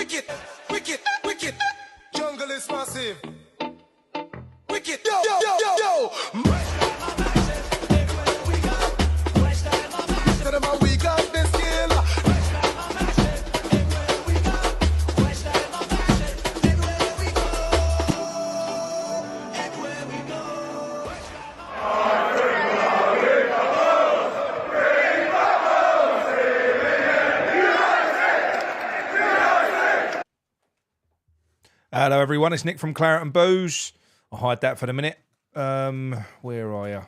Wicked, wicked, wicked. Jungle is massive. Wicked, yo, yo, yo, yo. We got this skill. Hello everyone, it's Nick from Claret and Booze. I'll hide that for the minute. Where are you?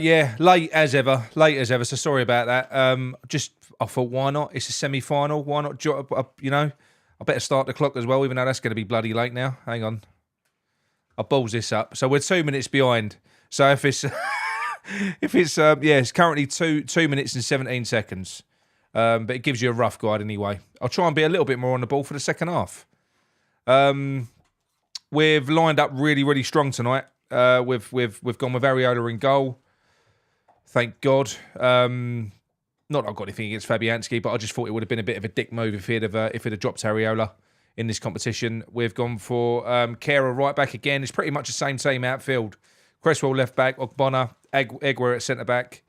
Yeah, late as ever, so sorry about that. I thought, why not? It's a semi-final, why not, you know, I better start the clock as well, even though that's going to be bloody late now. Hang on. I'll balls this up. So we're 2 minutes behind. So if it's, yeah, it's currently 2 minutes and 17 seconds. But it gives you a rough guide anyway. I'll try and be a little bit more on the ball for the second half. We've lined up really, really strong tonight. We've gone with Areola in goal. Thank God. Not that I've got anything against Fabianski, but I just thought it would have been a bit of a dick move if he'd have dropped Areola in this competition. We've gone for Kehrer right back again. It's pretty much the same team outfield. Cresswell left back, Ogbonna, Egwer at centre back.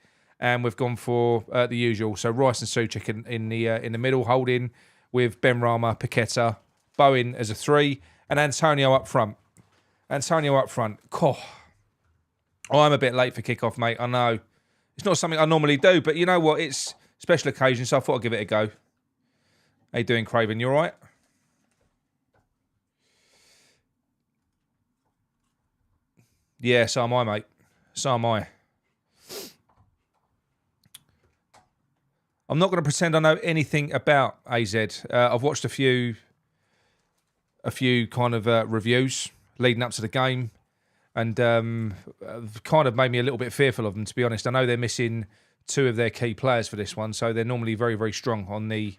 And we've gone for the usual. So Rice and Souček in the middle, holding with Benrahma, Paqueta, Bowen as a 3, and Antonio up front. Oh, I'm a bit late for kickoff, mate. I know. It's not something I normally do, but you know what? It's a special occasion, so I thought I'd give it a go. How you doing, Craven? You all right? Yeah, so am I, mate. So am I. I'm not going to pretend I know anything about AZ. I've watched a few kind of reviews leading up to the game, and kind of made me a little bit fearful of them, to be honest. I know they're missing 2 of their key players for this one, so they're normally very, very strong on the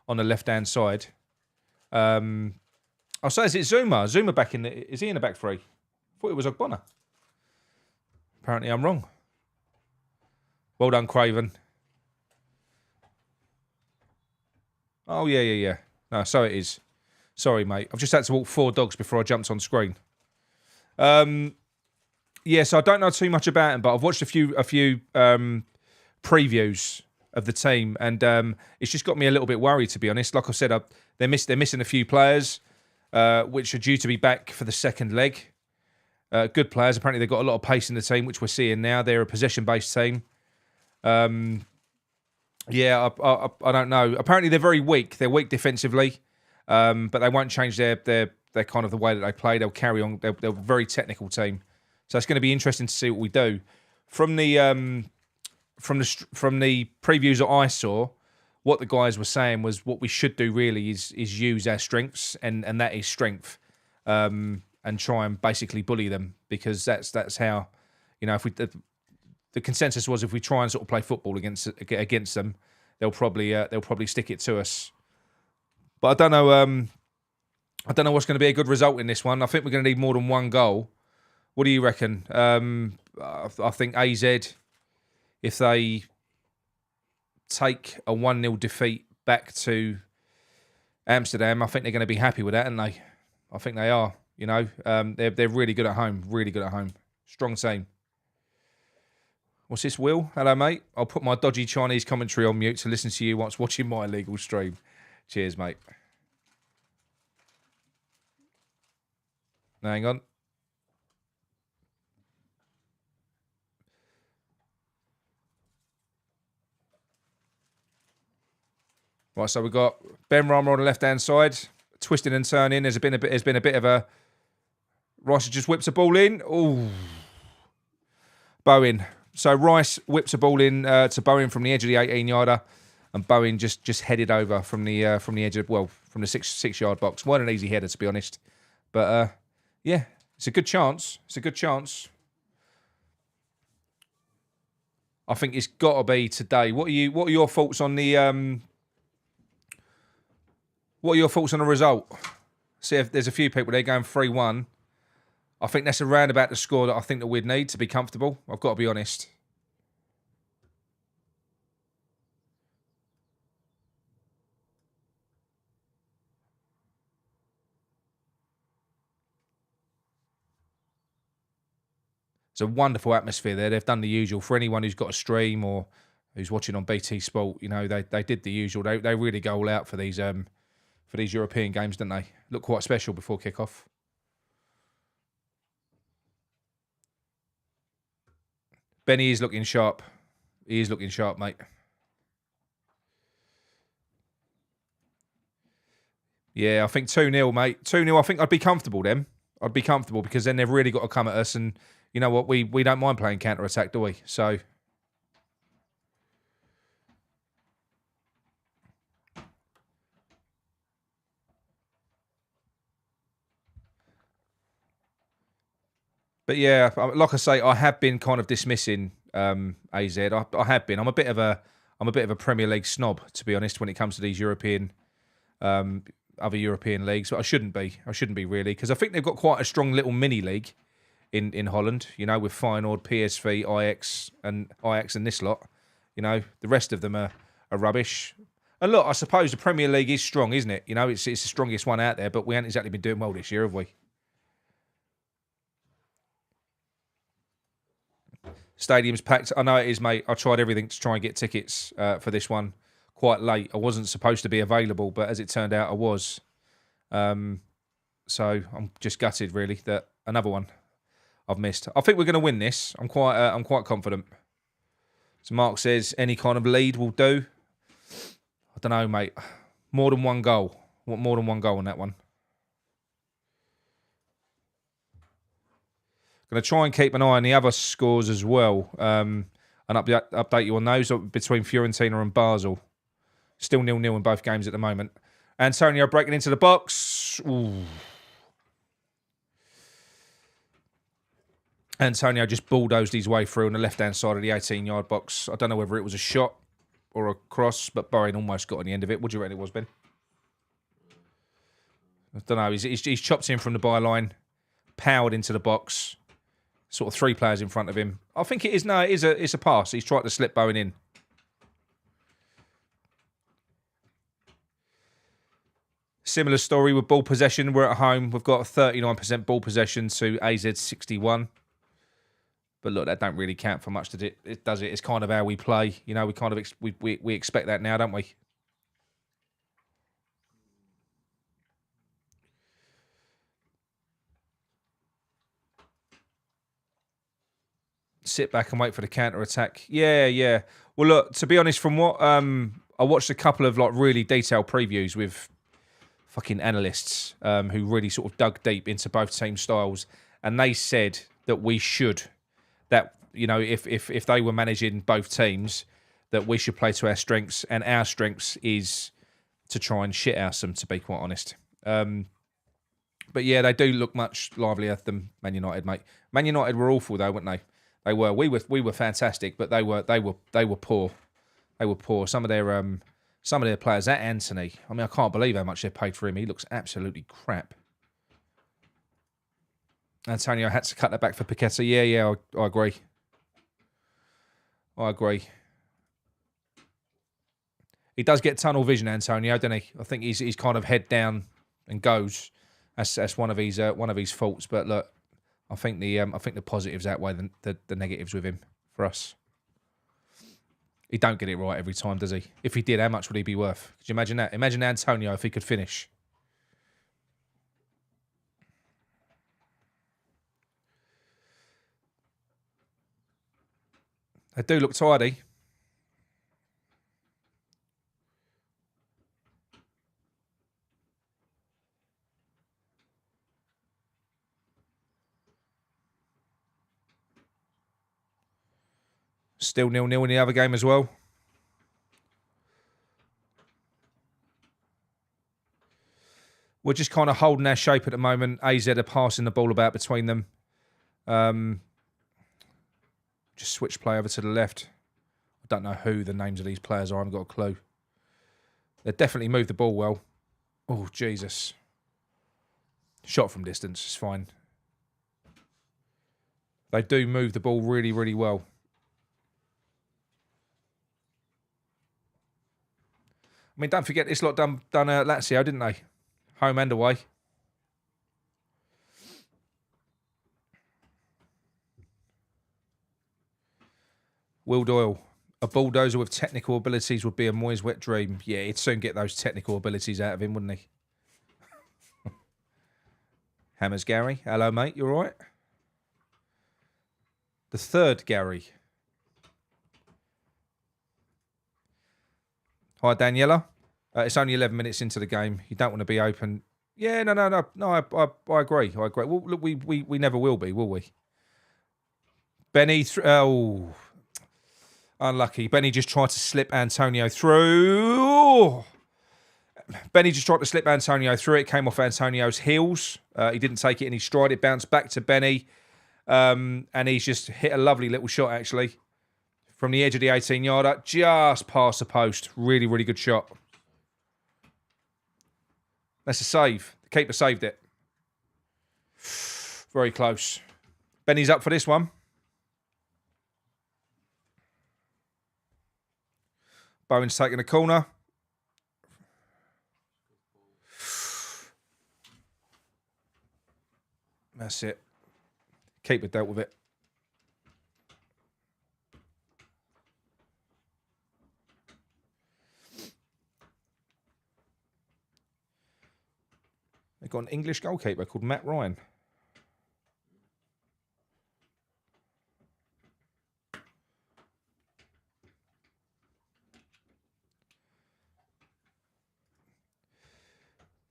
left-hand side. I'll say, is it Zuma? Zuma back in the... Is he in the back 3? I thought it was Ogbonna. Apparently I'm wrong. Well done, Craven. Oh, yeah. No, so it is. Sorry, mate. I've just had to walk 4 dogs before I jumped on screen. Yeah, so I don't know too much about him, but I've watched a few previews of the team, and it's just got me a little bit worried, to be honest. Like I said, they're missing a few players, which are due to be back for the second leg. Good players. Apparently, they've got a lot of pace in the team, which we're seeing now. They're a possession-based team. Yeah, I don't know. Apparently, they're very weak. They're weak defensively, but they won't change their kind of the way that they play. They'll carry on. They're a very technical team, so it's going to be interesting to see what we do. From the previews that I saw, what the guys were saying was what we should do really is use our strengths, and that is strength, and try and basically bully them, because that's how, you know, if we. The consensus was if we try and sort of play football against them, they'll probably stick it to us. But I don't know. I don't know what's going to be a good result in this one. I think we're going to need more than 1 goal. What do you reckon? I think AZ, if they take a 1-0 defeat back to Amsterdam, I think they're going to be happy with that, aren't they? I think they are. You know, they're really good at home. Really good at home. Strong team. What's this, Will? Hello, mate. I'll put my dodgy Chinese commentary on mute to listen to you whilst watching my illegal stream. Cheers, mate. Hang on. Right, so we've got Benrahma on the left-hand side, twisting and turning. There's been a bit of a... Rice just whips a ball in. Ooh. Bowen. So Rice whips a ball in to Bowen from the edge of the 18-yarder, and Bowen just headed over from the edge of, well, from the six-yard box. Weren't an easy header, to be honest, but yeah, it's a good chance. It's a good chance. I think it's got to be today. What are your thoughts on the What are your thoughts on the result? See, if there's a few people there going 3-1. I think that's around about the score that I think that we'd need to be comfortable. I've got to be honest. It's a wonderful atmosphere there. They've done the usual for anyone who's got a stream or who's watching on BT Sport. You know, they did the usual. They really go all out for these European games, don't they? Look quite special before kickoff. Benny is looking sharp. He is looking sharp, mate. Yeah, I think 2-0, mate. 2-0, I think I'd be comfortable then. I'd be comfortable because then they've really got to come at us. And you know what? We don't mind playing counter-attack, do we? So... But yeah, like I say, I have been kind of dismissing AZ. I have been. I'm a bit of a Premier League snob, to be honest, when it comes to these European, other European leagues. But I shouldn't be. I shouldn't be really, because I think they've got quite a strong little mini league in Holland. You know, with Feyenoord, PSV, Ajax, and this lot. You know, the rest of them are rubbish. And look, I suppose the Premier League is strong, isn't it? You know, it's the strongest one out there. But we haven't exactly been doing well this year, have we? Stadium's packed. I know it is, mate. I tried everything to try and get tickets for this one quite late. I wasn't supposed to be available, but as it turned out, I was. So I'm just gutted, really, that another one I've missed. I think we're going to win this. I'm quite confident. So Mark says any kind of lead will do. I don't know, mate. More than one goal. I want more than one goal on that one. Going to try and keep an eye on the other scores as well, and update you on those between Fiorentina and Basel. Still 0-0 in both games at the moment. Antonio breaking into the box. Ooh. Antonio just bulldozed his way through on the left-hand side of the 18-yard box. I don't know whether it was a shot or a cross, but Bowen almost got on the end of it. What do you reckon it was, Ben? I don't know. He's chopped in from the byline, powered into the box. Sort of three players in front of him. I think it is. No, it's a pass. He's tried to slip Bowen in. Similar story with ball possession. We're at home. We've got a 39% ball possession to AZ 61. But look, that don't really count for much, does it? It's kind of how we play. You know, we kind of we expect that now, don't we? Sit back and wait for the counter attack. Yeah. Well, look, to be honest, from what I watched a couple of like really detailed previews with fucking analysts who really sort of dug deep into both team styles, and they said that we should, that you know, if they were managing both teams, that we should play to our strengths, and our strengths is to try and shit house them, to be quite honest. But yeah, they do look much livelier than Man United, mate. Man United were awful though, weren't they? They were. We were fantastic, but they were poor. They were poor. Some of their players, that Anthony, I mean, I can't believe how much they paid for him. He looks absolutely crap. Antonio had to cut that back for Paqueta. Yeah, I agree. I agree. He does get tunnel vision, Antonio, doesn't he? I think he's kind of head down and goes. That's one of his faults. But look, I think the positives outweigh the negatives with him for us. He don't get it right every time, does he? If he did, how much would he be worth? Could you imagine that? Imagine Antonio if he could finish. They do look tidy. Still 0-0 in the other game as well. We're just kind of holding our shape at the moment. AZ are passing the ball about between them. Just switch play over to the left. I don't know who the names of these players are. I haven't got a clue. They definitely move the ball well. Oh, Jesus. Shot from distance. It's fine. They do move the ball really, really well. I mean, don't forget this lot done Lazio, didn't they? Home and away. Will Doyle. A bulldozer with technical abilities would be a Moyes wet dream. Yeah, he'd soon get those technical abilities out of him, wouldn't he? Hammers Gary. Hello, mate. You all right? The third Gary. Hi, Daniela. It's only 11 minutes into the game. You don't want to be open. Yeah, no. I agree. I agree. Well, look, we never will be, will we? Benny. Oh, unlucky. Benny just tried to slip Antonio through. Benny just tried to slip Antonio through. It came off Antonio's heels. He didn't take it in his stride. It bounced back to Benny. And he's just hit a lovely little shot, actually. From the edge of the 18-yarder, just past the post. Really, really good shot. That's a save. The keeper saved it. Very close. Benny's up for this one. Bowen's taking a corner. That's it. Keeper dealt with it. They've got an English goalkeeper called Matt Ryan.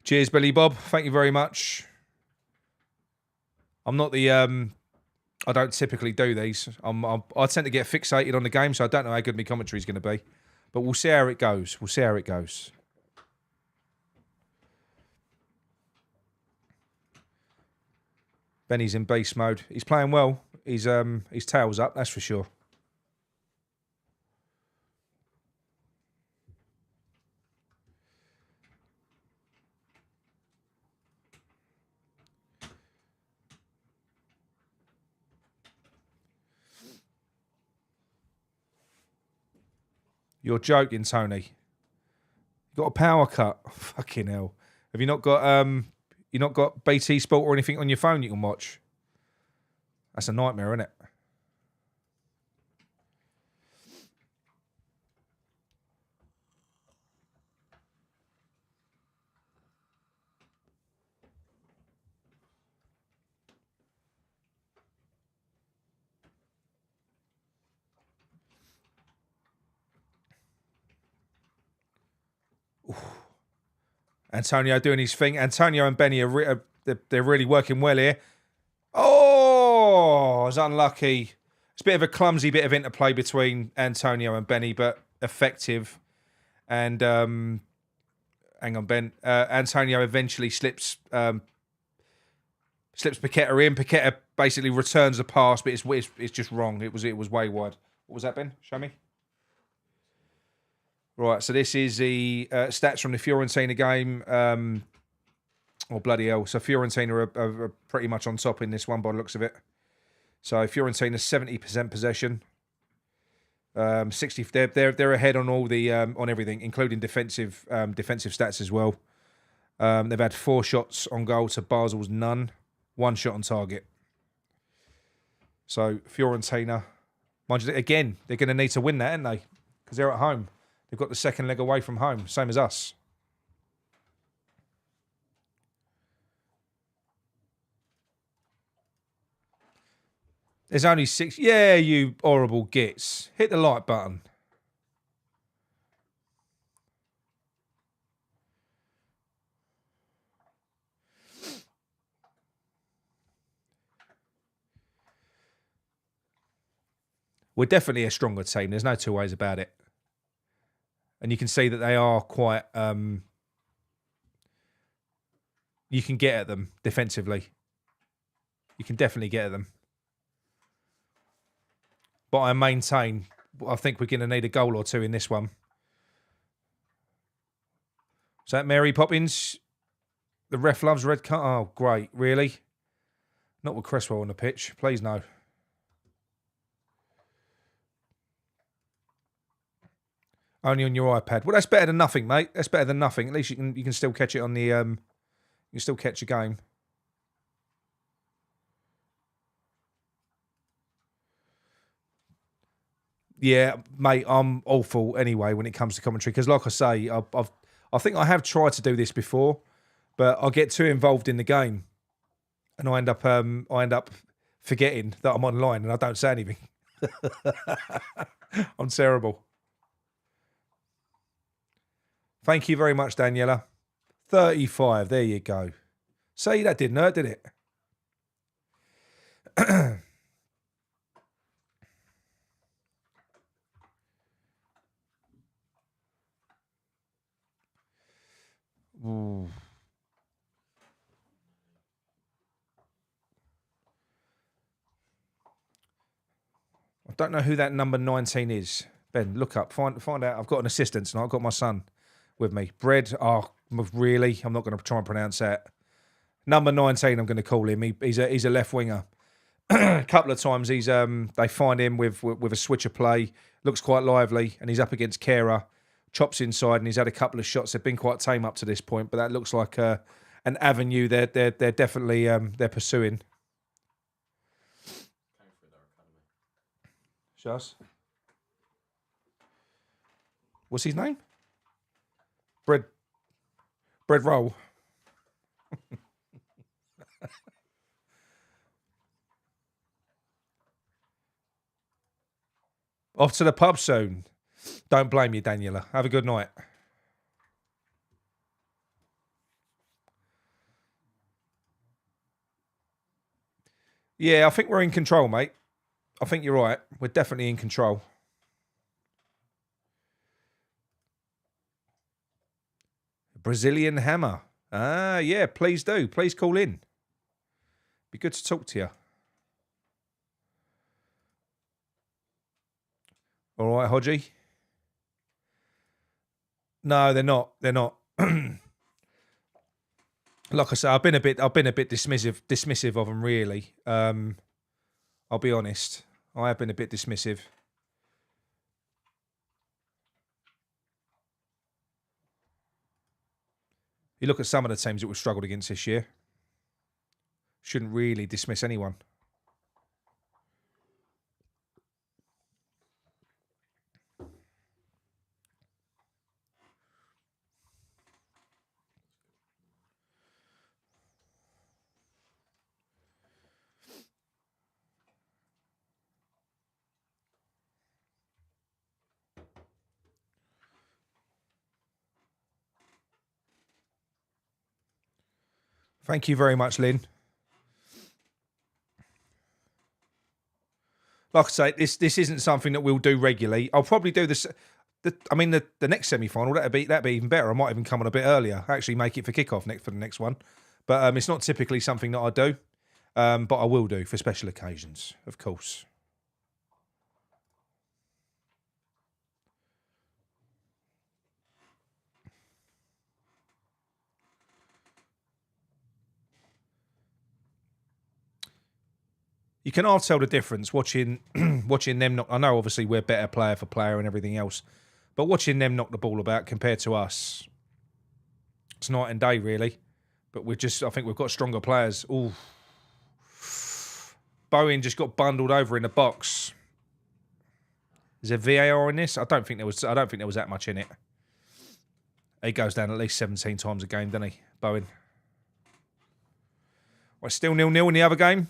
Cheers, Billy Bob. Thank you very much. I'm not the... I don't typically do these. I tend to get fixated on the game, so I don't know how good my commentary is going to be. But we'll see how it goes. We'll see how it goes. Benny's in beast mode. He's playing well. His tail's up, that's for sure. You're joking, Tony. You got a power cut. Oh, fucking hell. Have you not got BT Sport or anything on your phone you can watch? That's a nightmare, isn't it? Oof. Antonio doing his thing. Antonio and Benny they're really working well here. Oh, it's unlucky. It's a bit of a clumsy bit of interplay between Antonio and Benny, but effective. And hang on, Ben. Antonio eventually slips Paqueta in. Paqueta basically returns the pass, but it's just wrong. It was way wide. What was that, Ben? Show me. Right, so this is the stats from the Fiorentina game. Oh, bloody hell. So Fiorentina are pretty much on top in this one by the looks of it. So Fiorentina 70% possession. 60. They're ahead on all the on everything, including defensive stats as well. They've had 4 shots on goal to Basel's none. 1 shot on target. So Fiorentina, mind you, again, they're going to need to win that, aren't they? Because they're at home. They've got the second leg away from home, same as us. There's only 6. Yeah, you horrible gits. Hit the like button. We're definitely a stronger team. There's no two ways about it. And you can see that they are quite... you can get at them defensively. You can definitely get at them. But I maintain, I think we're going to need a goal or 2 in this one. Is that Mary Poppins? The ref loves red card. Oh, great. Really? Not with Cresswell on the pitch. Please, no. Only on your iPad. Well, that's better than nothing, mate. That's better than nothing. At least you can still catch it on the... you can still catch a game. Yeah, mate, I'm awful anyway when it comes to commentary because, like I say, I think I have tried to do this before, but I get too involved in the game, and I end up forgetting that I'm online and I don't say anything. I'm terrible. Thank you very much, Daniela. 35. There you go. See, that didn't hurt, did it? Ooh. I don't know who that number 19 is. Ben, look up, find out. I've got an assistant and I've got my son with me. Bread, oh, really? I'm not going to try and pronounce that. Number 19, I'm going to call him. He's a left winger. A couple of times they find him with a switcher play. Looks quite lively, and he's up against Kera. Chops inside, and he's had a couple of shots. They've been quite tame up to this point, but that looks like an avenue they're definitely they're pursuing. Shaz? What's his name? Bread roll. Off to the pub soon. Don't blame you, Daniela. Have a good night. Yeah, I think we're in control, mate. I think you're right. We're definitely in control. Brazilian hammer. Ah, yeah, please do. Please call in. Be good to talk to you. All right, Hodgie. No, they're not. They're not. Like I said, I've been a bit dismissive of them. Really, I'll be honest. I have been a bit dismissive. You look at some of the teams that we've struggled against this year. Shouldn't really dismiss anyone. Thank you very much, Lynn. Like I say, this isn't something that we'll do regularly. I'll probably do this. The next semi-final that'd be even better. I might even come on a bit earlier. Actually, make it for kickoff for the next one. But it's not typically something that I do. But I will do for special occasions, of course. You can all tell the difference watching them knock. I know obviously we're better player for player and everything else, but watching them knock the ball about compared to us, it's night and day really. But I think we've got stronger players. Ooh, Bowen just got bundled over in the box. Is there VAR in this? I don't think there was that much in it. He goes down at least 17 times a game, doesn't he, Bowen? Well, still 0-0 in the other game.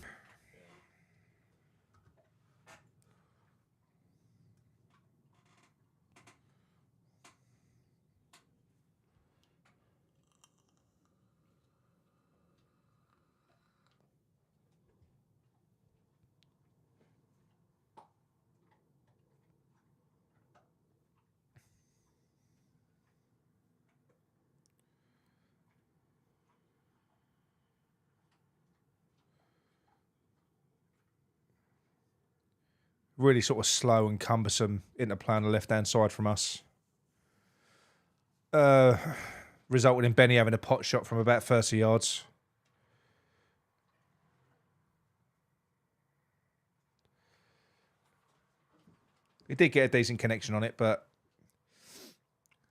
Really sort of slow and cumbersome interplay on the left-hand side from us. Resulted in Benny having a pot shot from about 30 yards. He did get a decent connection on it, but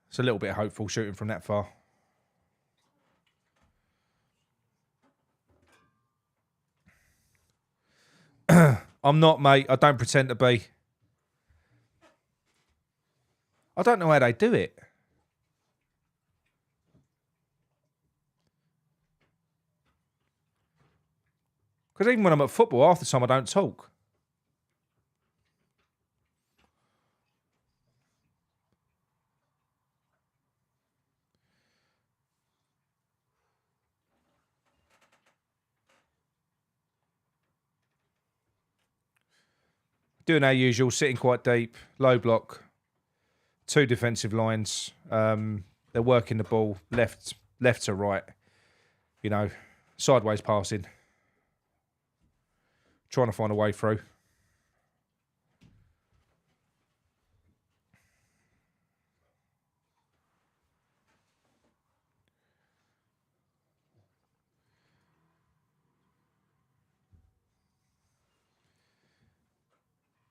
it's a little bit hopeful shooting from that far. I'm not, mate. I don't pretend to be. I don't know how they do it. Because even when I'm at football, half the time I don't talk. Doing our usual, sitting quite deep, low block, 2 defensive lines. They're working the ball left to right, you know, sideways passing, trying to find a way through.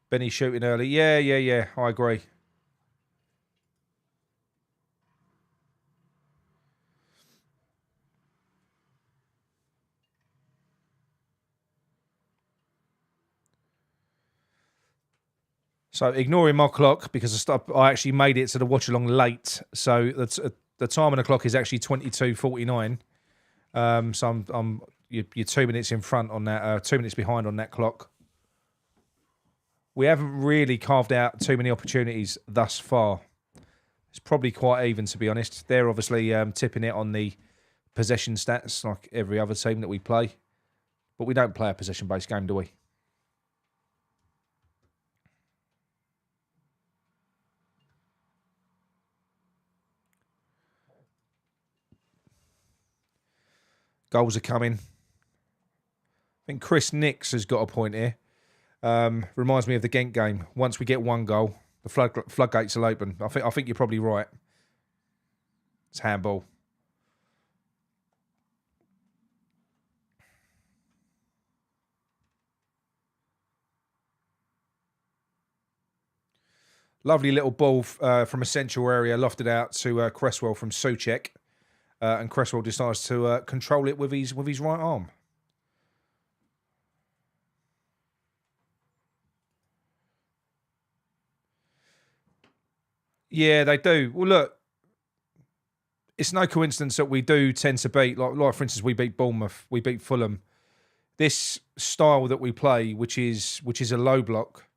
Benny shooting early. Yeah. I agree. So ignoring my clock because I actually made it to the watch along late. So the time on the clock is actually 22:49. So you're 2 minutes in front on that. 2 minutes behind on that clock. We haven't really carved out too many opportunities thus far. It's probably quite even, to be honest. They're obviously tipping it on the possession stats like every other team that we play. But we don't play a possession-based game, do we? Goals are coming. I think Chris Nix has got a point here. Reminds me of the Ghent game. Once we get 1 goal, the floodgates will open. I think you're probably right. It's handball. Lovely little ball from a central area, lofted out to Cresswell from Souček. And Cresswell decides to control it with his right arm. Yeah, they do. Well, look, it's no coincidence that we do tend to beat, like for instance, we beat Bournemouth, we beat Fulham. This style that we play, which is a low block,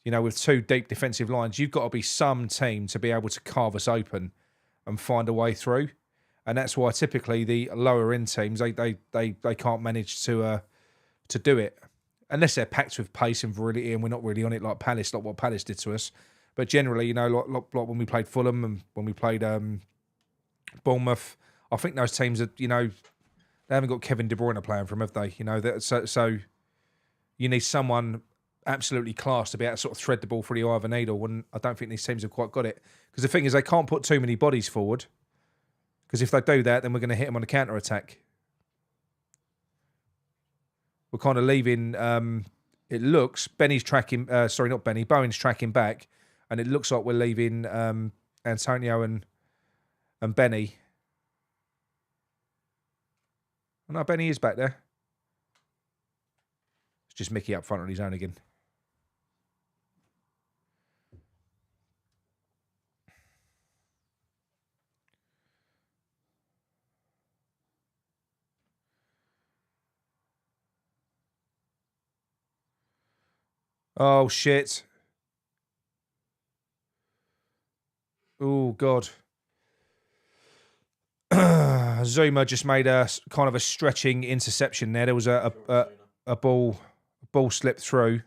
you know, with 2 deep defensive lines, you've got to be some team to be able to carve us open and find a way through. And that's why typically the lower end teams they can't manage to do it unless they're packed with pace and virility, and we're not really on it like what Palace did to us. But generally, you know, like when we played Fulham and when we played Bournemouth, I think those teams are, you know, they haven't got Kevin De Bruyne playing for them, have they? You know, so you need someone absolutely class to be able to sort of thread the ball through the eye of a needle, and I don't think these teams have quite got it. Because the thing is, they can't put too many bodies forward, because if they do that, then we're going to hit them on a counter-attack. We're kind of leaving, it looks, Bowen's tracking back, and it looks like we're leaving Antonio and Benny. Oh, no, Benny is back there. It's just Mickey up front on his own again. Oh, shit. Oh, God. Zuma just made a kind of a stretching interception there. There was a ball slipped through.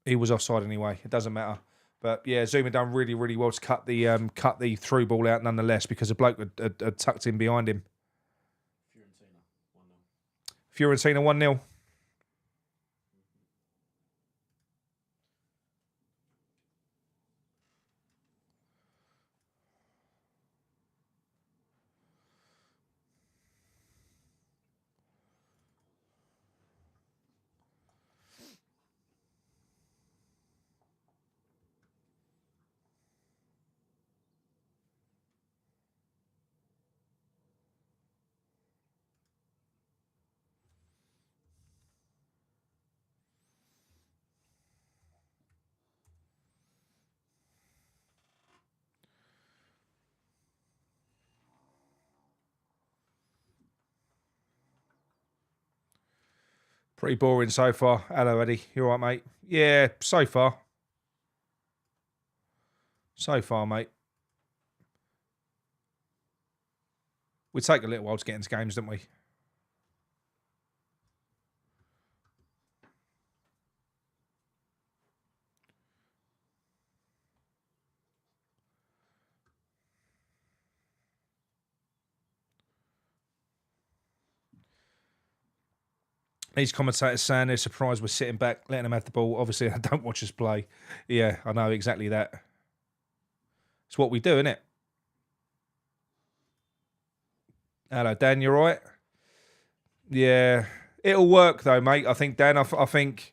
He was offside anyway. It doesn't matter. But yeah, Zuma done really, really well to cut the through ball out nonetheless, because a bloke had tucked in behind him. Fiorentina 1-0. Pretty boring so far. Hello, Eddie. You all right, mate? Yeah, so far. So far, mate. We take a little while to get into games, don't we? These commentators saying they're surprised we're sitting back, letting them have the ball. Obviously, they don't watch us play. Yeah, I know exactly that. It's what we do, isn't it? Hello, Dan. You all right? Yeah, it'll work though, mate. I think, Dan. I think,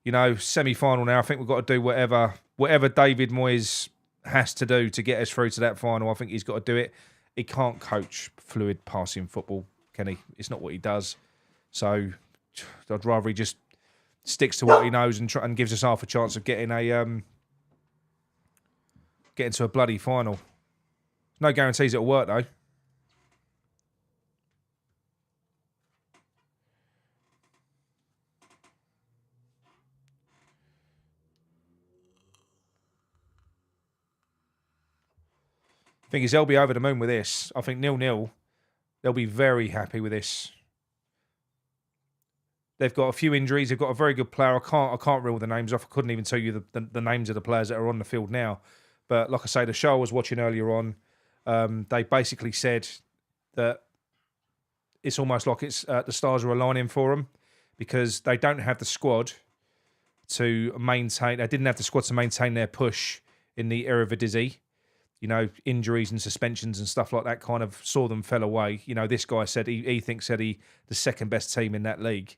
semi-final now. I think we've got to do whatever David Moyes has to do to get us through to that final. I think he's got to do it. He can't coach fluid passing football, can he? It's not what he does. So I'd rather he just sticks to what he knows and gives us half a chance of getting to a bloody final. No guarantees it'll work though. Thing is, they'll be over the moon with this. I think 0-0. They'll be very happy with this. They've got a few injuries. They've got a very good player. I can't reel the names off. I couldn't even tell you the names of the players that are on the field now. But like I say, the show I was watching earlier on, they basically said that it's almost like it's the stars are aligning for them because they don't have the squad to maintain. They didn't have the squad to maintain their push in the Eredivisie. Injuries and suspensions and stuff like that kind of saw them fell away. This guy said he thinks that the second best team in that league.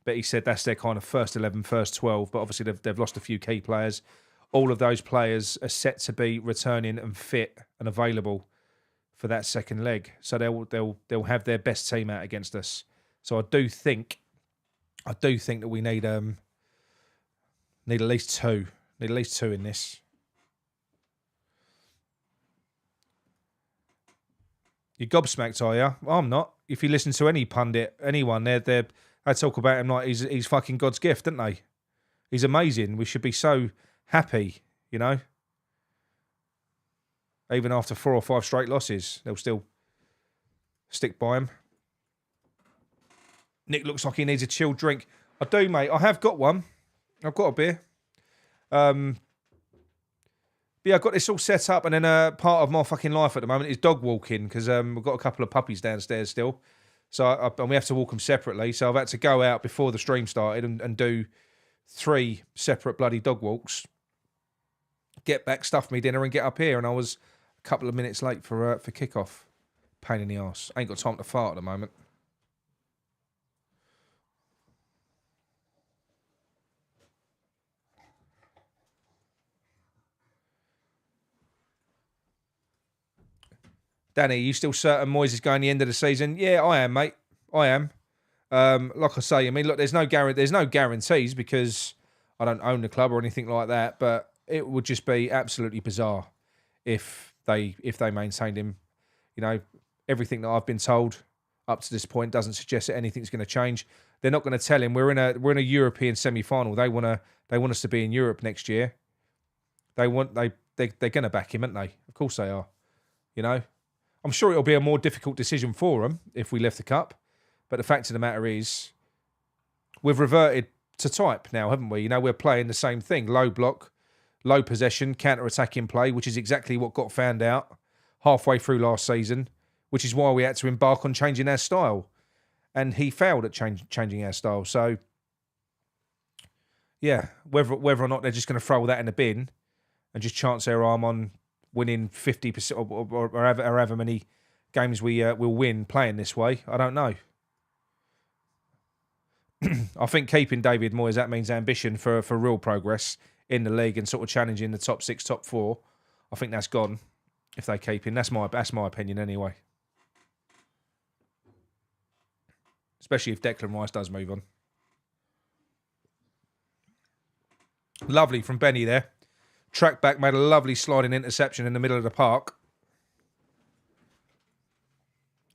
But he said that's their kind of first 11, first 12. But obviously they've lost a few key players. All of those players are set to be returning and fit and available for that second leg. So they'll have their best team out against us. So I do think that we need at least two. Need at least two in this. You're gobsmacked, are you? Well, I'm not. If you listen to any pundit, anyone, they talk about him like he's fucking God's gift, don't they? He's amazing. We should be so happy, Even after 4 or 5 straight losses, they'll still stick by him. Nick looks like he needs a chilled drink. I do, mate. I have got one. I've got a beer. But yeah, I've got this all set up, and then part of my fucking life at the moment is dog walking because we've got a couple of puppies downstairs still. So and we have to walk them separately. So I've had to go out before the stream started and do 3 separate bloody dog walks. Get back, stuff me dinner, and get up here. And I was a couple of minutes late for kickoff. Pain in the arse. Ain't got time to fart at the moment. Danny, you still certain Moyes is going the end of the season? Yeah, I am, mate. I am. Like I say, look, there's no guarantees because I don't own the club or anything like that. But it would just be absolutely bizarre if they maintained him. Everything that I've been told up to this point doesn't suggest that anything's going to change. They're not going to tell him we're in a European semi-final. They want us to be in Europe next year. They're going to back him, aren't they? Of course they are. I'm sure it'll be a more difficult decision for them if we lift the cup. But the fact of the matter is, we've reverted to type now, haven't we? We're playing the same thing. Low block, low possession, counter-attacking play, which is exactly what got found out halfway through last season, which is why we had to embark on changing our style. And he failed at changing our style. So, yeah, whether or not they're just going to throw that in the bin and just chance their arm on winning 50% or however many games we will win playing this way, I don't know. I think keeping David Moyes, that means ambition for real progress in the league and sort of challenging the top 6, top 4. I think that's gone if they keep him. That's my opinion anyway. Especially if Declan Rice does move on. Lovely from Benny there. Track back, made a lovely sliding interception in the middle of the park.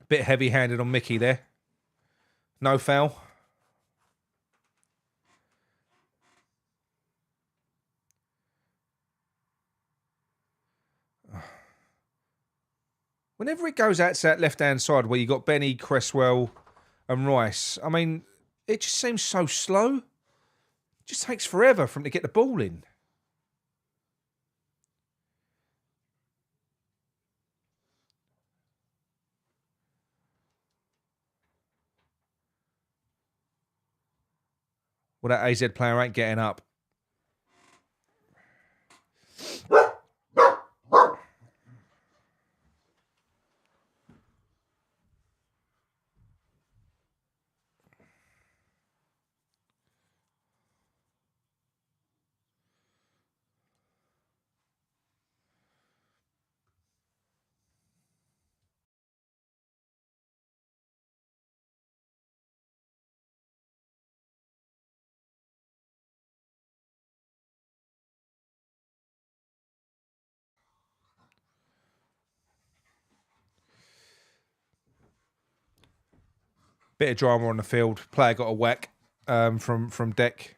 Bit heavy-handed on Mickey there. No foul. Whenever it goes out to that left-hand side where you got Benny, Cresswell and Rice, I mean, it just seems so slow. It just takes forever for him to get the ball in. Well, that AZ player ain't getting up. Bit of drama on the field. Player got a whack from deck,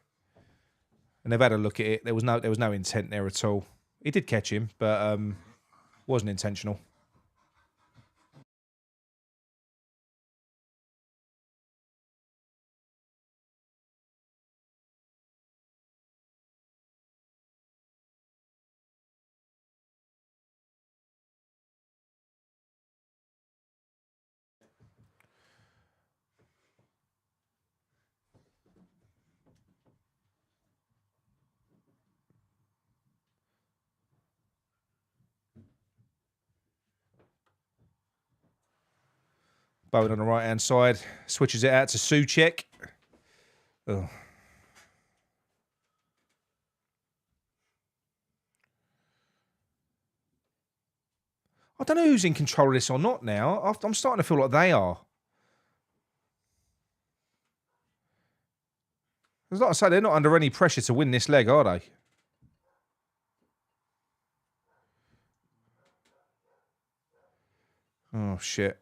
and they've had a look at it. There was no intent there at all. He did catch him, but wasn't intentional. Bowen on the right-hand side. Switches it out to Souček. Oh. I don't know who's in control of this or not now. I'm starting to feel like they are. Because like I say, they're not under any pressure to win this leg, are they? Oh, shit.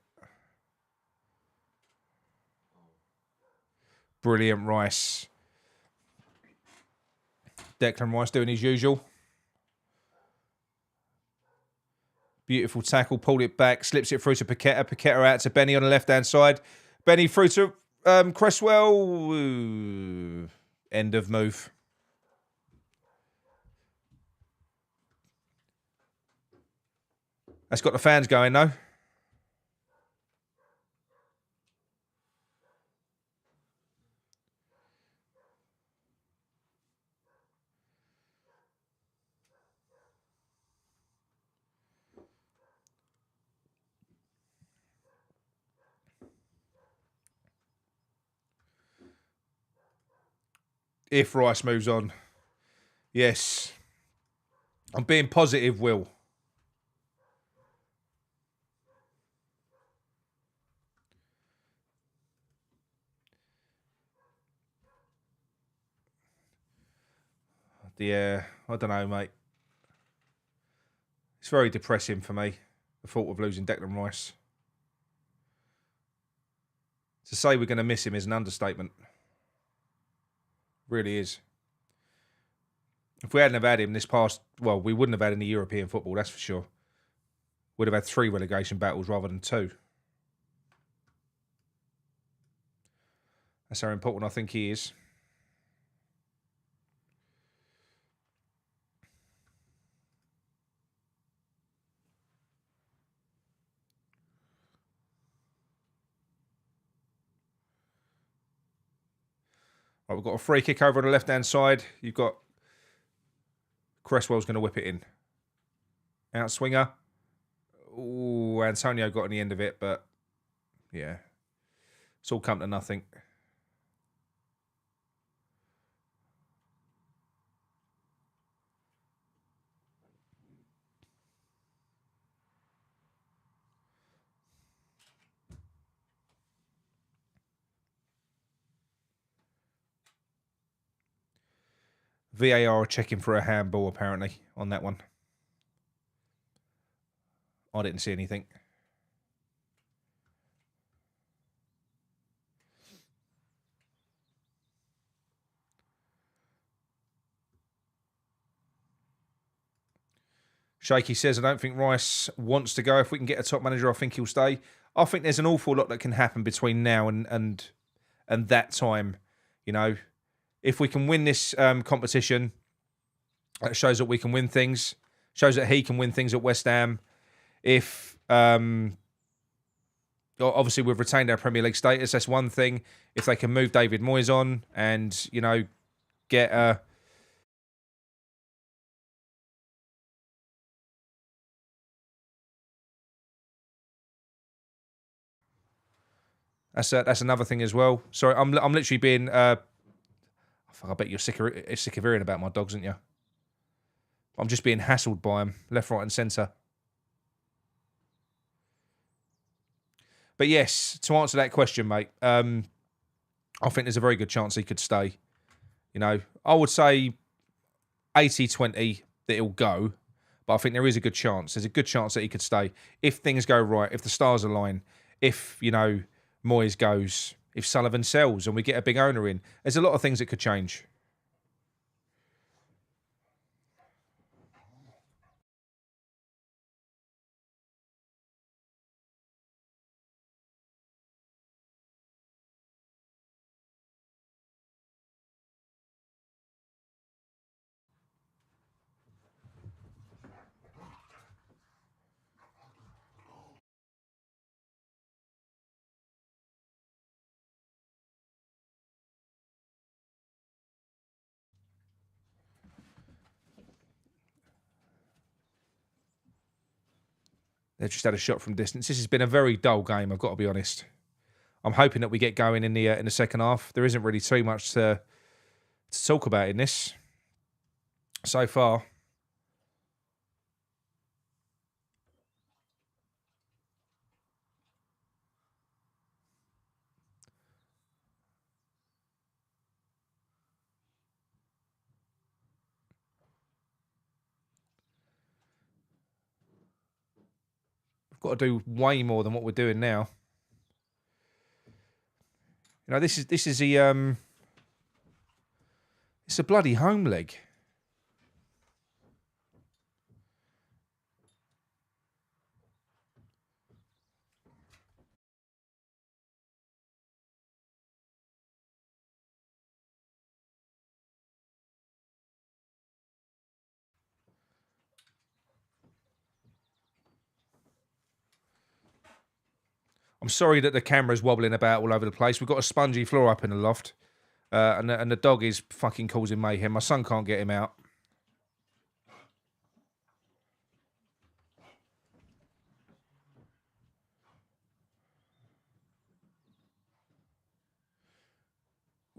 Brilliant, Rice. Declan Rice doing his usual. Beautiful tackle, pulled it back, slips it through to Paqueta. Paqueta out to Benny on the left-hand side. Benny through to Cresswell. Ooh. End of move. That's got the fans going, though. If Rice moves on. Yes. I'm being positive, Will. Yeah, I don't know, mate. It's very depressing for me, the thought of losing Declan Rice. To say we're going to miss him is an understatement. Really is. If we hadn't have had him this past, well, we wouldn't have had any European football, that's for sure. We'd have had 3 relegation battles rather than 2. That's how important I think he is. Right, we've got a free kick over on the left-hand side. You've got Cresswell's going to whip it in. Outswinger. Ooh, Antonio got on the end of it, but yeah. It's all come to nothing. VAR are checking for a handball, apparently, on that one. I didn't see anything. Shaky says, I don't think Rice wants to go. If we can get a top manager, I think he'll stay. I think there's an awful lot that can happen between now and that time. You know, if we can win this competition, that shows that we can win things. Shows that he can win things at West Ham. If obviously we've retained our Premier League status, that's one thing. If they can move David Moyes on and, you know, get a... That's another thing as well. Sorry, I'm literally being... I bet you're sick of hearing about my dogs, aren't you? I'm just being hassled by them, left, right and centre. But yes, to answer that question, mate, I think there's a very good chance he could stay. You know, I would say 80-20 that he'll go, but I think there is a good chance. There's a good chance that he could stay. If things go right, if the stars align, if, you know, Moyes goes, if Sullivan sells and we get a big owner in, there's a lot of things that could change. They've just had a shot from distance. This has been a very dull game, I've got to be honest. I'm hoping that we get going in the second half. There isn't really too much to talk about in this so far. We've got to do way more than what we're doing now. You know, this is the it's a bloody home leg. I'm sorry that the camera's wobbling about all over the place. We've got a spongy floor up in the loft. And the dog is fucking causing mayhem. My son can't get him out.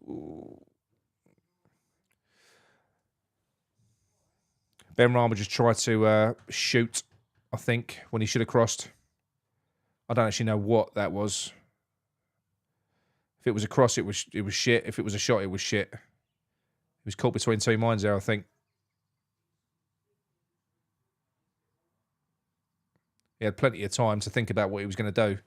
Ooh. Ben Rama just tried to shoot, I think, when he should have crossed. I don't actually know what that was. If it was a cross, it was shit. If it was a shot, it was shit. He was caught between two minds there, I think. He had plenty of time to think about what he was going to do.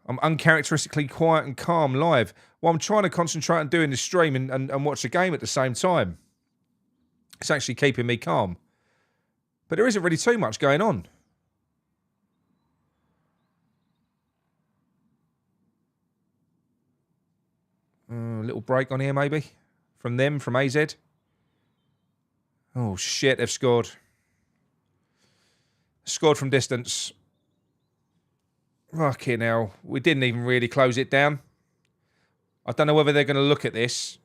I'm uncharacteristically quiet and calm live. Well, I'm trying to concentrate on doing this stream and watch the game at the same time. It's actually keeping me calm. But there isn't really too much going on. A little break on here, maybe? From AZ. Oh, shit, they've scored. Scored from distance. Fucking hell. We didn't even really close it down. I don't know whether they're going to look at this.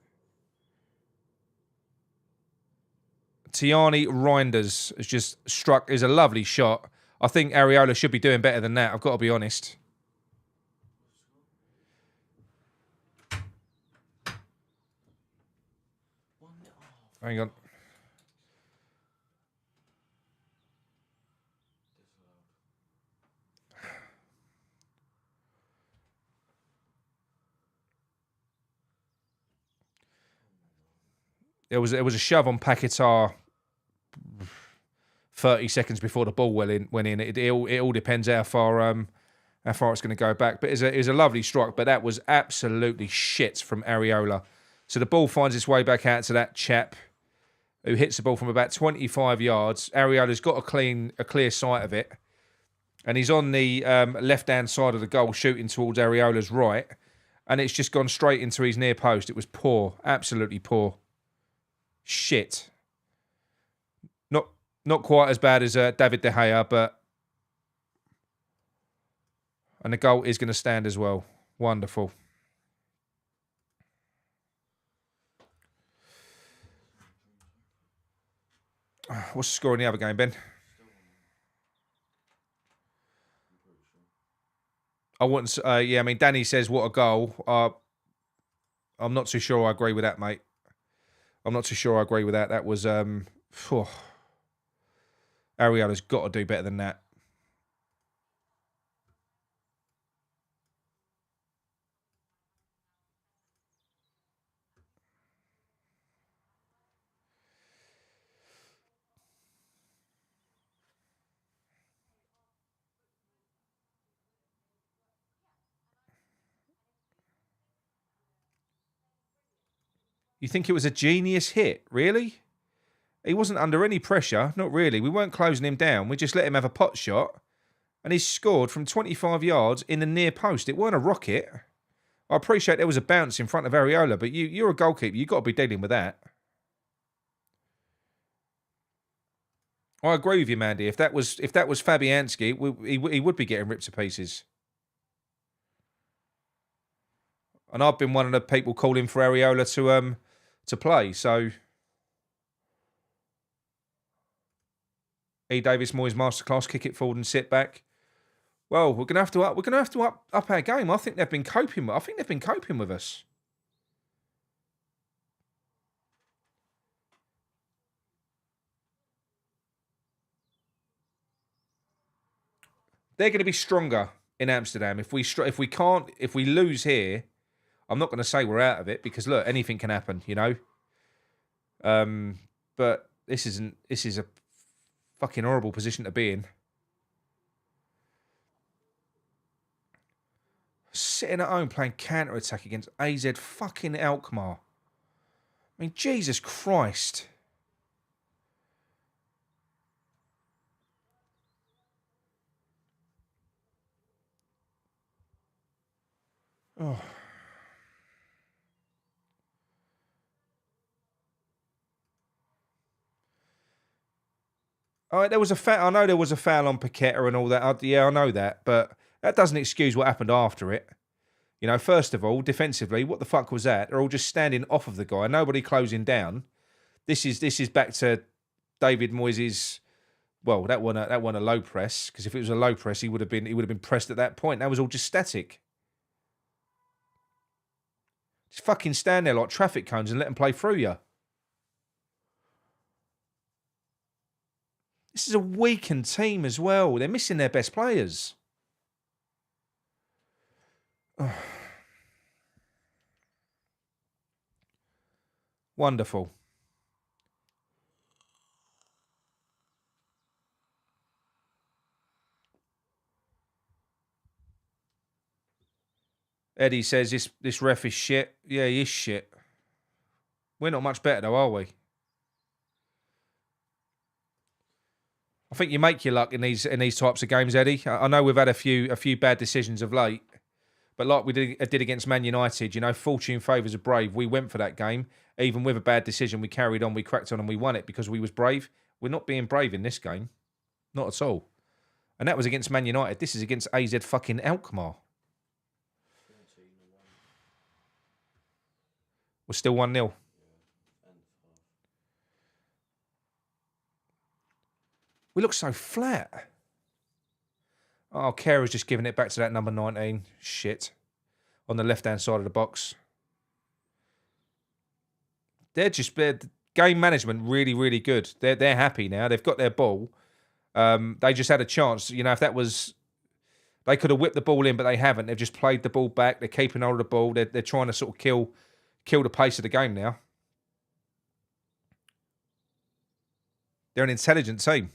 Tiani Reinders has just struck. Is a lovely shot. I think Areola should be doing better than that. I've got to be honest. Hang on. There was a shove on Paquetá 30 seconds before the ball went in. It all depends how far how far it's going to go back. But it was a lovely strike, but that was absolutely shit from Areola. So the ball finds its way back out to that chap who hits the ball from about 25 yards. Areola's got a clear sight of it. And he's on the left-hand side of the goal, shooting towards Areola's right. And it's just gone straight into his near post. It was poor. Absolutely poor. Shit. Not quite as bad as David De Gea, but... And the goal is going to stand as well. Wonderful. What's the score in the other game, Ben? I wouldn't... yeah, I mean, Danny says, what a goal. I'm not too sure I agree with that, mate. I'm not too sure I agree with that. That was... Areola's got to do better than that. You think it was a genius hit? Really? He wasn't under any pressure. Not really. We weren't closing him down. We just let him have a pot shot. And he scored from 25 yards in the near post. It weren't a rocket. I appreciate there was a bounce in front of Areola, but you're a goalkeeper. You've got to be dealing with that. I agree with you, Mandy. If that was Fabianski, he would be getting ripped to pieces. And I've been one of the people calling for Areola to play. So, E. Davis Moyes masterclass, kick it forward and sit back. Well, we're gonna have to up our game. I think they've been coping with us. They're going to be stronger in Amsterdam. If we lose here, I'm not going to say we're out of it because look, anything can happen, you know. But this is a fucking horrible position to be in. Sitting at home playing counter-attack against AZ fucking Alkmaar. I mean, Jesus Christ. Oh. There was a foul. I know there was a foul on Paqueta and all that. Yeah, I know that, but that doesn't excuse what happened after it. You know, first of all, defensively, what the fuck was that? They're all just standing off of the guy. Nobody closing down. This is back to David Moyes'. Well, that wasn't a low press because if it was a low press, he would have been pressed at that point. That was all just static. Just fucking stand there like traffic cones and let them play through you. This is a weakened team as well. They're missing their best players. Wonderful. Eddie says this ref is shit. Yeah, he is shit. We're not much better though, are we? I think you make your luck in these types of games, Eddie. I know we've had a few bad decisions of late, but like we did against Man United, you know, fortune favours a brave. We went for that game, even with a bad decision. We carried on, we cracked on, and we won it because we was brave. We're not being brave in this game, not at all. And that was against Man United. This is against AZ fucking Alkmaar. We're still 1-0. We look so flat. Oh, Kera's just giving it back to that number 19. Shit. On the left-hand side of the box. They're game management really, really good. They're happy now. They've got their ball. They just had a chance. You know, if that was... They could have whipped the ball in, but they haven't. They've just played the ball back. They're keeping hold of the ball. They're trying to sort of kill the pace of the game now. They're an intelligent team.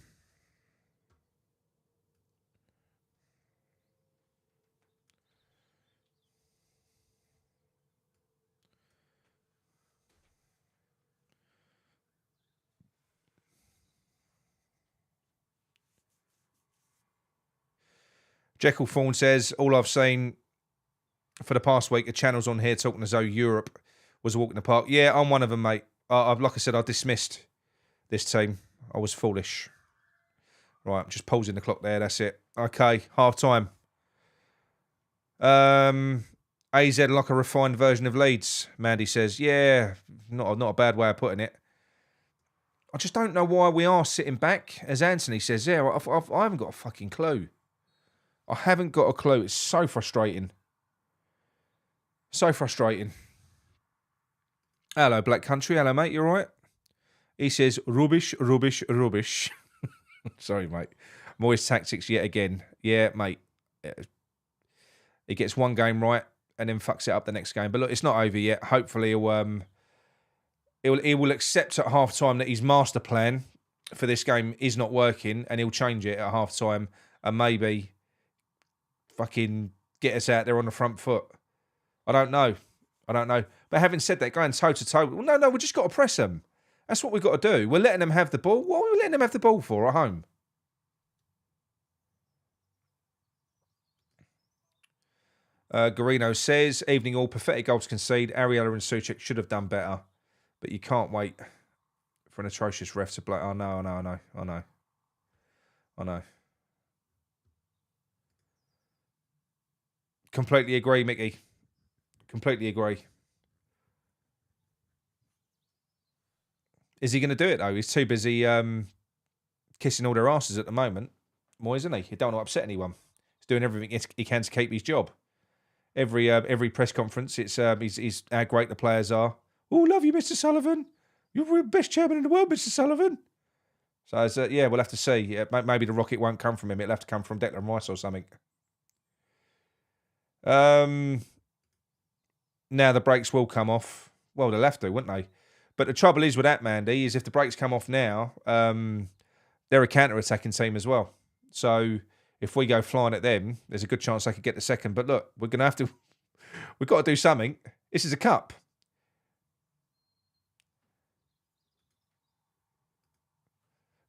Jekyll Thorne says, all I've seen for the past week, the channels on here talking as though Europe was a walk in the park. Yeah, I'm one of them, mate. Like I said, I dismissed this team. I was foolish. Right, I'm just pausing the clock there. That's it. Okay, half time. AZ like a refined version of Leeds, Mandy says. Yeah, not a bad way of putting it. I just don't know why we are sitting back, as Anthony says. Yeah, I haven't got a fucking clue. I haven't got a clue. It's so frustrating. So frustrating. Hello, Black Country. Hello, mate. You all right? He says, rubbish, rubbish, rubbish. Sorry, mate. Moyes tactics yet again. Yeah, mate. He gets one game right and then fucks it up the next game. But look, it's not over yet. Hopefully he will accept at half time that his master plan for this game is not working, and he'll change it at half time and maybe fucking get us out there on the front foot. I don't know. But having said that, going toe to toe, well, no, we just got to press them. That's what we've got to do. We're letting them have the ball. What are we letting them have the ball for at home? Garino says, evening all, pathetic goal to concede. Ariella and Suchek should have done better. But you can't wait for an atrocious ref to play. Oh, no, I know. Completely agree, Mickey. Completely agree. Is he going to do it, though? He's too busy kissing all their asses at the moment. Moyes, isn't he? He don't want to upset anyone. He's doing everything he can to keep his job. Every press conference, it's he's how great the players are. Oh, love you, Mr. Sullivan. You're the best chairman in the world, Mr. Sullivan. So, yeah, we'll have to see. Yeah, maybe the rocket won't come from him. It'll have to come from Declan Rice or something. Now the brakes will come off. Well, they'll have to, wouldn't they? But the trouble is with that, Mandy, is if the brakes come off now, they're a counter-attacking team as well. So if we go flying at them, there's a good chance they could get the second. But look, we're going to have to... We've got to do something. This is a cup.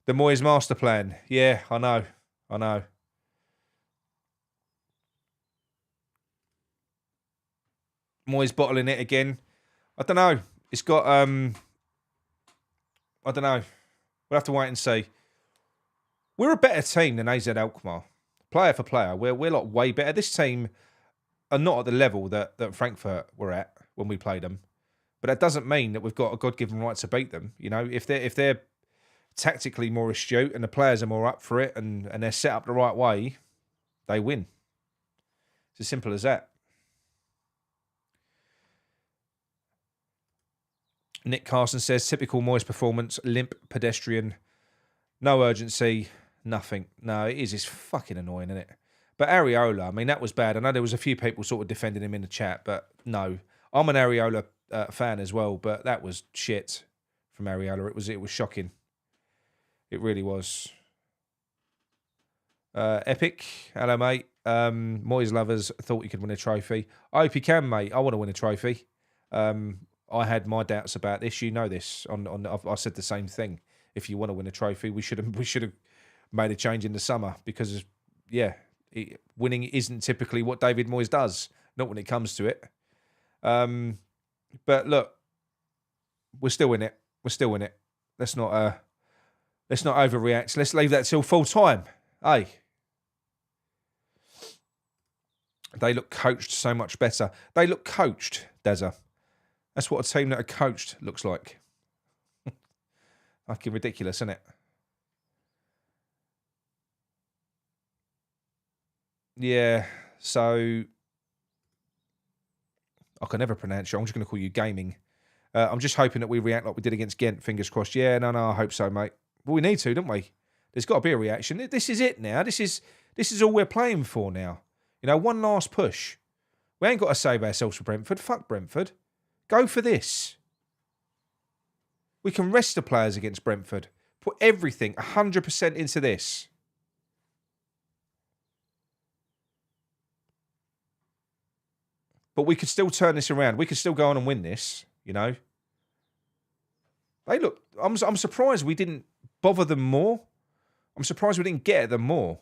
The Moyes master plan. Yeah, I know. Moyes bottling it again. I don't know. It's got... I don't know. We'll have to wait and see. We're a better team than AZ Alkmaar. Player for player. We're like way better. This team are not at the level that Frankfurt were at when we played them. But that doesn't mean that we've got a God-given right to beat them. You know, if they're tactically more astute and the players are more up for it and they're set up the right way, they win. It's as simple as that. Nick Carson says, typical Moyes performance, limp, pedestrian, no urgency, nothing. No, it is. It's fucking annoying, isn't it? But Areola, I mean, that was bad. I know there was a few people sort of defending him in the chat, but no. I'm an Areola fan as well, but that was shit from Areola. It was shocking. It really was. Epic, hello, mate. Moyes lovers thought he could win a trophy. I hope he can, mate. I want to win a trophy. I had my doubts about this. You know this. I said the same thing. If you want to win a trophy, we should have made a change in the summer because, yeah, winning isn't typically what David Moyes does. Not when it comes to it. But look, we're still in it. Let's not overreact. Let's leave that till full time. Hey, they look coached so much better. They look coached, Dazza. That's what a team that are coached looks like. Fucking ridiculous, isn't it? Yeah, so I can never pronounce you. I'm just going to call you Gaming. I'm just hoping that we react like we did against Ghent. Fingers crossed. Yeah, no, I hope so, mate. But we need to, don't we? There's got to be a reaction. This is it now. This is all we're playing for now. You know, one last push. We ain't got to save ourselves for Brentford. Fuck Brentford. Go for this. We can rest the players against Brentford. Put everything 100% into this. But we could still turn this around. We could still go on and win this, you know. Hey, look, I'm surprised we didn't bother them more. I'm surprised we didn't get at them more.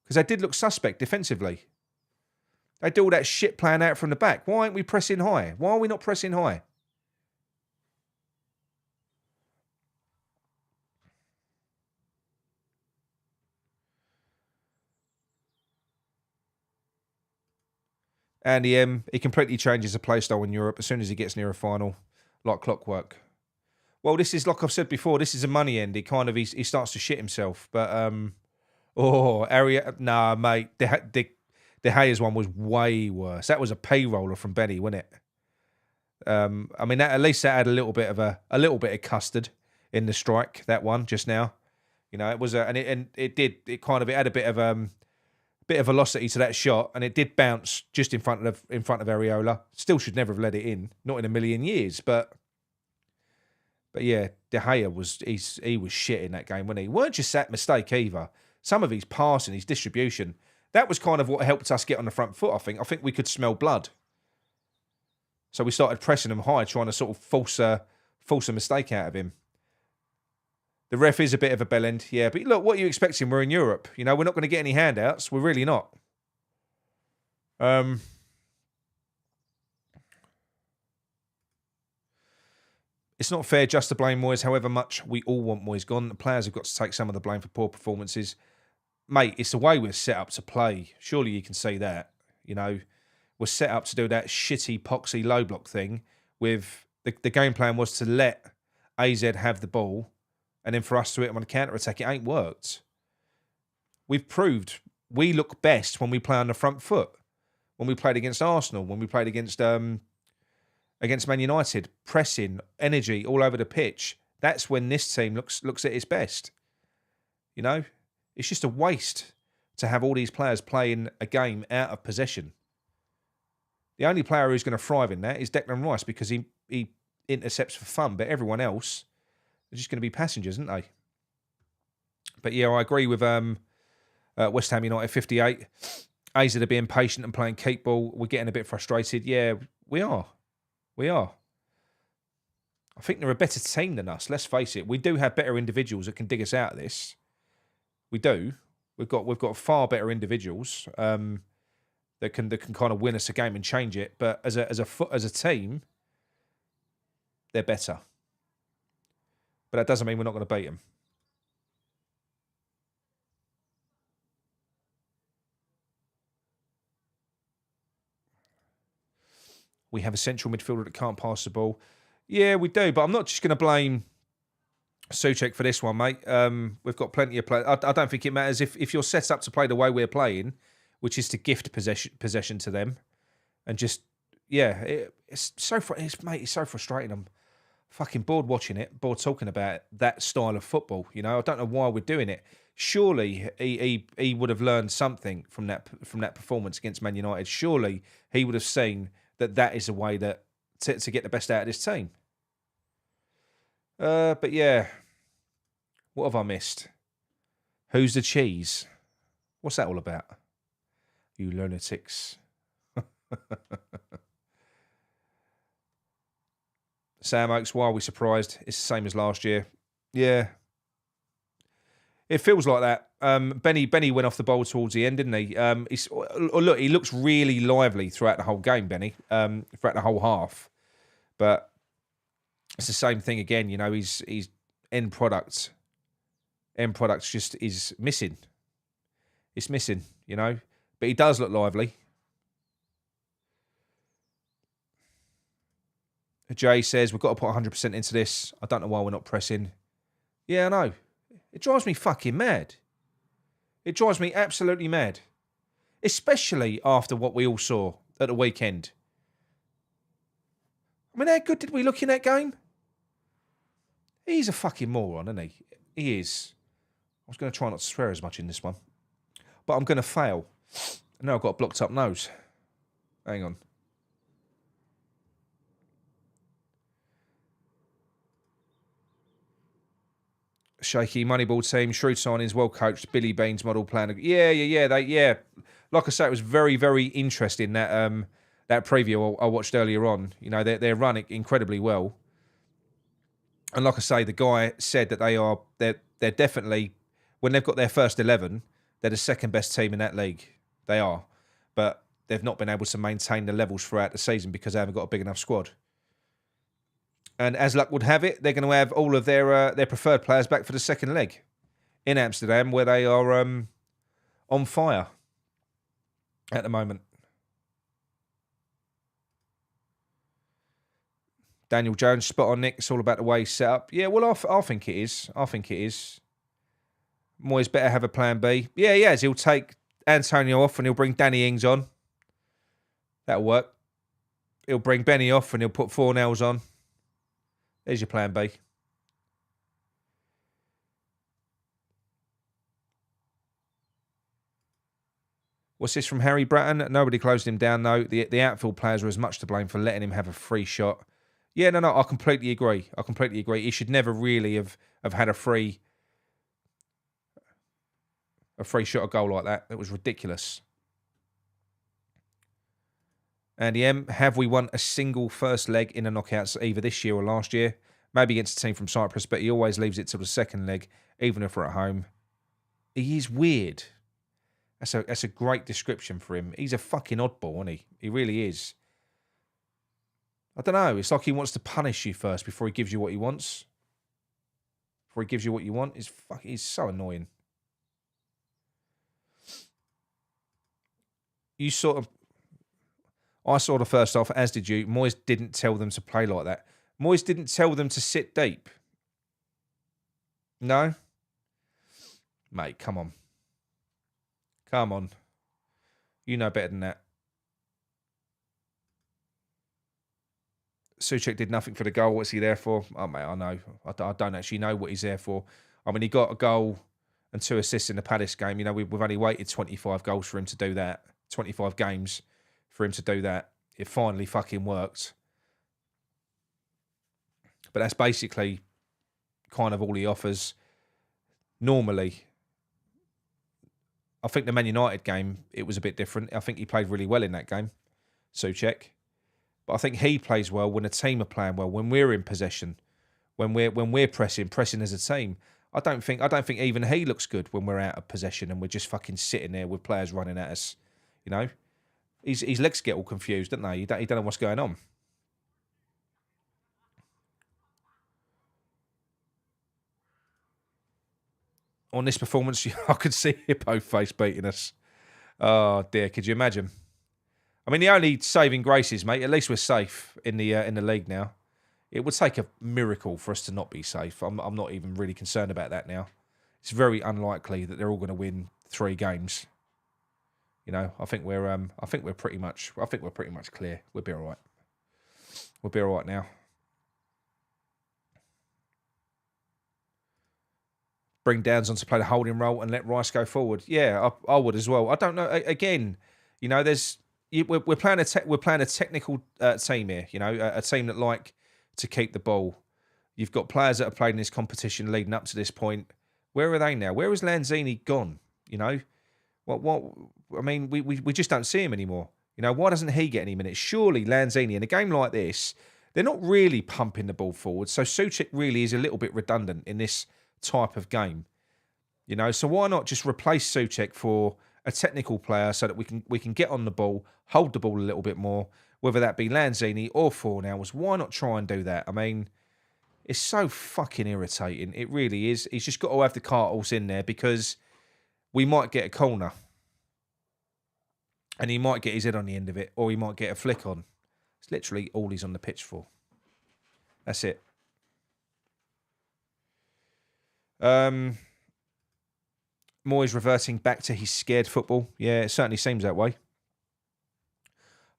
Because they did look suspect defensively. They do all that shit playing out from the back. Why aren't we pressing high? Why are we not pressing high? Andy M, he completely changes the play style in Europe as soon as he gets near a final, like clockwork. Well, this is, like I've said before, this is a money end. He starts to shit himself. But, nah, mate, De Gea's one was way worse. That was a payroller from Benny, wasn't it? I mean, at least that had a little bit of custard in the strike. That one just now, you know, it was it had a bit of velocity to that shot, and it did bounce just in front of Areola. Still should never have let it in, not in a million years. But yeah, De Gea was shit in that game, wasn't he? Weren't just that mistake either. Some of his passing, his distribution, that was kind of what helped us get on the front foot. I think we could smell blood. So we started pressing him high, trying to sort of force a mistake out of him. The ref is a bit of a bellend, yeah. But look, what are you expecting? We're in Europe. You know, we're not going to get any handouts. We're really not. It's not fair just to blame Moyes, however much we all want Moyes gone. The players have got to take some of the blame for poor performances. Mate, it's the way we're set up to play. Surely you can see that. You know, we're set up to do that shitty, poxy, low block thing. With the game plan was to let AZ have the ball, and then for us to hit them on a counter-attack. It ain't worked. We've proved we look best when we play on the front foot. When we played against Arsenal, when we played against Man United, pressing, energy all over the pitch. That's when this team looks at its best. You know? It's just a waste to have all these players playing a game out of possession. The only player who's going to thrive in that is Declan Rice because he intercepts for fun, but everyone else, they're just going to be passengers, aren't they? But yeah, I agree with West Ham United 58. AZ are being patient and playing keep ball. We're getting a bit frustrated. Yeah, we are. We are. I think they're a better team than us. Let's face it. We do have better individuals that can dig us out of this. We do. We've got far better individuals that can kind of win us a game and change it. But as a team, they're better. But that doesn't mean we're not going to beat them. We have a central midfielder that can't pass the ball. Yeah, we do, but I'm not just going to blame Souček for this one, mate. We've got plenty of players. I don't think it matters if you're set up to play the way we're playing, which is to gift possession to them, and just it's so frustrating. I'm fucking bored watching it, bored talking about that style of football. You know, I don't know why we're doing it. Surely he would have learned something from that performance against Man United. Surely he would have seen that is a way that to get the best out of this team. But yeah, what have I missed? Who's the cheese? What's that all about? You lunatics. Sam Oakes, why are we surprised? It's the same as last year. Yeah. It feels like that. Benny went off the ball towards the end, didn't he? He looks really lively throughout the whole game, Benny, throughout the whole half. But it's the same thing again, you know, his end product just is missing. It's missing, you know. But he does look lively. Jay says, we've got to put 100% into this. I don't know why we're not pressing. Yeah, I know. It drives me fucking mad. It drives me absolutely mad. Especially after what we all saw at the weekend. I mean, how good did we look in that game? He's a fucking moron, isn't he? He is. I was going to try not to swear as much in this one. But I'm going to fail. Now I've got a blocked up nose. Hang on. Shaky Moneyball team, shrewd signings, well coached, Billy Bean's model plan. Yeah. Like I say, it was very, very interesting that preview I watched earlier on. You know, they're running incredibly well. And like I say, the guy said that they're definitely, when they've got their first 11, They're the second best team in that league. They are. But they've not been able to maintain the levels throughout the season because they haven't got a big enough squad. And as luck would have it, they're going to have all of their preferred players back for the second leg in Amsterdam, where they are on fire at the moment. Daniel Jones, spot on, Nick. It's all about the way he's set up. Yeah, well, I think it is. I think it is. Moyes better have a plan B. Yeah, he has. He'll take Antonio off and he'll bring Danny Ings on. That'll work. He'll bring Benny off and he'll put Fornells on. There's your plan B. What's this from Harry Bratton? Nobody closed him down, though. The outfield players are as much to blame for letting him have a free shot. Yeah, no, I completely agree. He should never really have had a free shot a goal like that. It was ridiculous. Andy M, have we won a single first leg in the knockouts either this year or last year? Maybe against a team from Cyprus, but he always leaves it till the second leg, even if we're at home. He is weird. That's a great description for him. He's a fucking oddball, isn't he? He really is. I don't know. It's like he wants to punish you first before he gives you what he wants. Before he gives you what you want. He's so annoying. I saw the first half, as did you. Moyes didn't tell them to play like that. Moyes didn't tell them to sit deep. No? Mate, come on. Come on. You know better than that. Souček did nothing for the goal. What's he there for? Oh, mate, I know. I don't actually know what he's there for. I mean, he got a goal and 2 assists in the Palace game. You know, we've only waited 25 goals for him to do that. 25 games for him to do that. It finally fucking worked. But that's basically kind of all he offers. Normally, I think the Man United game, it was a bit different. I think he played really well in that game, Souček. But I think he plays well when a team are playing well, when we're in possession, when we're pressing as a team. I don't think even he looks good when we're out of possession and we're just fucking sitting there with players running at us. You know, his legs get all confused, don't they? He don't know what's going on. On this performance, I could see Hippo Face beating us. Oh dear, could you imagine? I mean, the only saving grace is, mate, at least we're safe in the league now. It would take a miracle for us to not be safe. I'm not even really concerned about that now. It's very unlikely that they're all going to win 3 games. You know, I think we're pretty much clear. We'll be all right. We'll be all right now. Bring Downs on to play the holding role and let Rice go forward. Yeah, I would as well. I don't know. Again, you know, we're playing a technical team here. You know, a team that like to keep the ball. You've got players that have played in this competition leading up to this point. Where are they now? Where is Lanzini gone? You know, what? I mean, we just don't see him anymore. You know, why doesn't he get any minutes? Surely Lanzini in a game like this, they're not really pumping the ball forward. So Souček really is a little bit redundant in this type of game. You know, so why not just replace Souček for a technical player so that we can get on the ball, hold the ball a little bit more, whether that be Lanzini or Fornells. Why not try and do that? I mean, it's so fucking irritating. It really is. He's just got to have the cart horse in there because we might get a corner and he might get his head on the end of it, or he might get a flick on. It's literally all he's on the pitch for. That's it. Moyes reverting back to his scared football. Yeah, it certainly seems that way.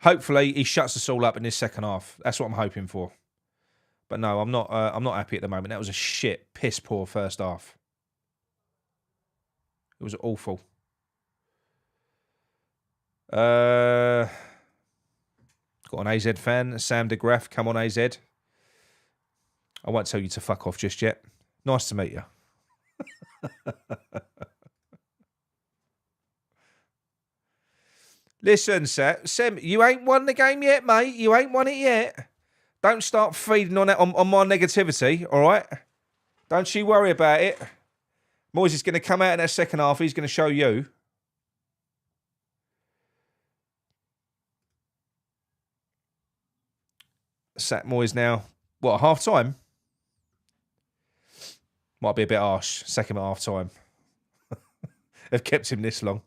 Hopefully, he shuts us all up in this second half. That's what I'm hoping for. But no, I'm not happy at the moment. That was a shit, piss poor first half. It was awful. Got an AZ fan, Sam de Graaf. Come on, AZ. I won't tell you to fuck off just yet. Nice to meet you. Listen, Sam, you ain't won the game yet, mate. You ain't won it yet. Don't start feeding on that on my negativity, all right? Don't you worry about it. Moyes is going to come out in that second half. He's going to show you. Sat Moyes now. What, half time? Might be a bit harsh. Sack him at half time. They've kept him this long.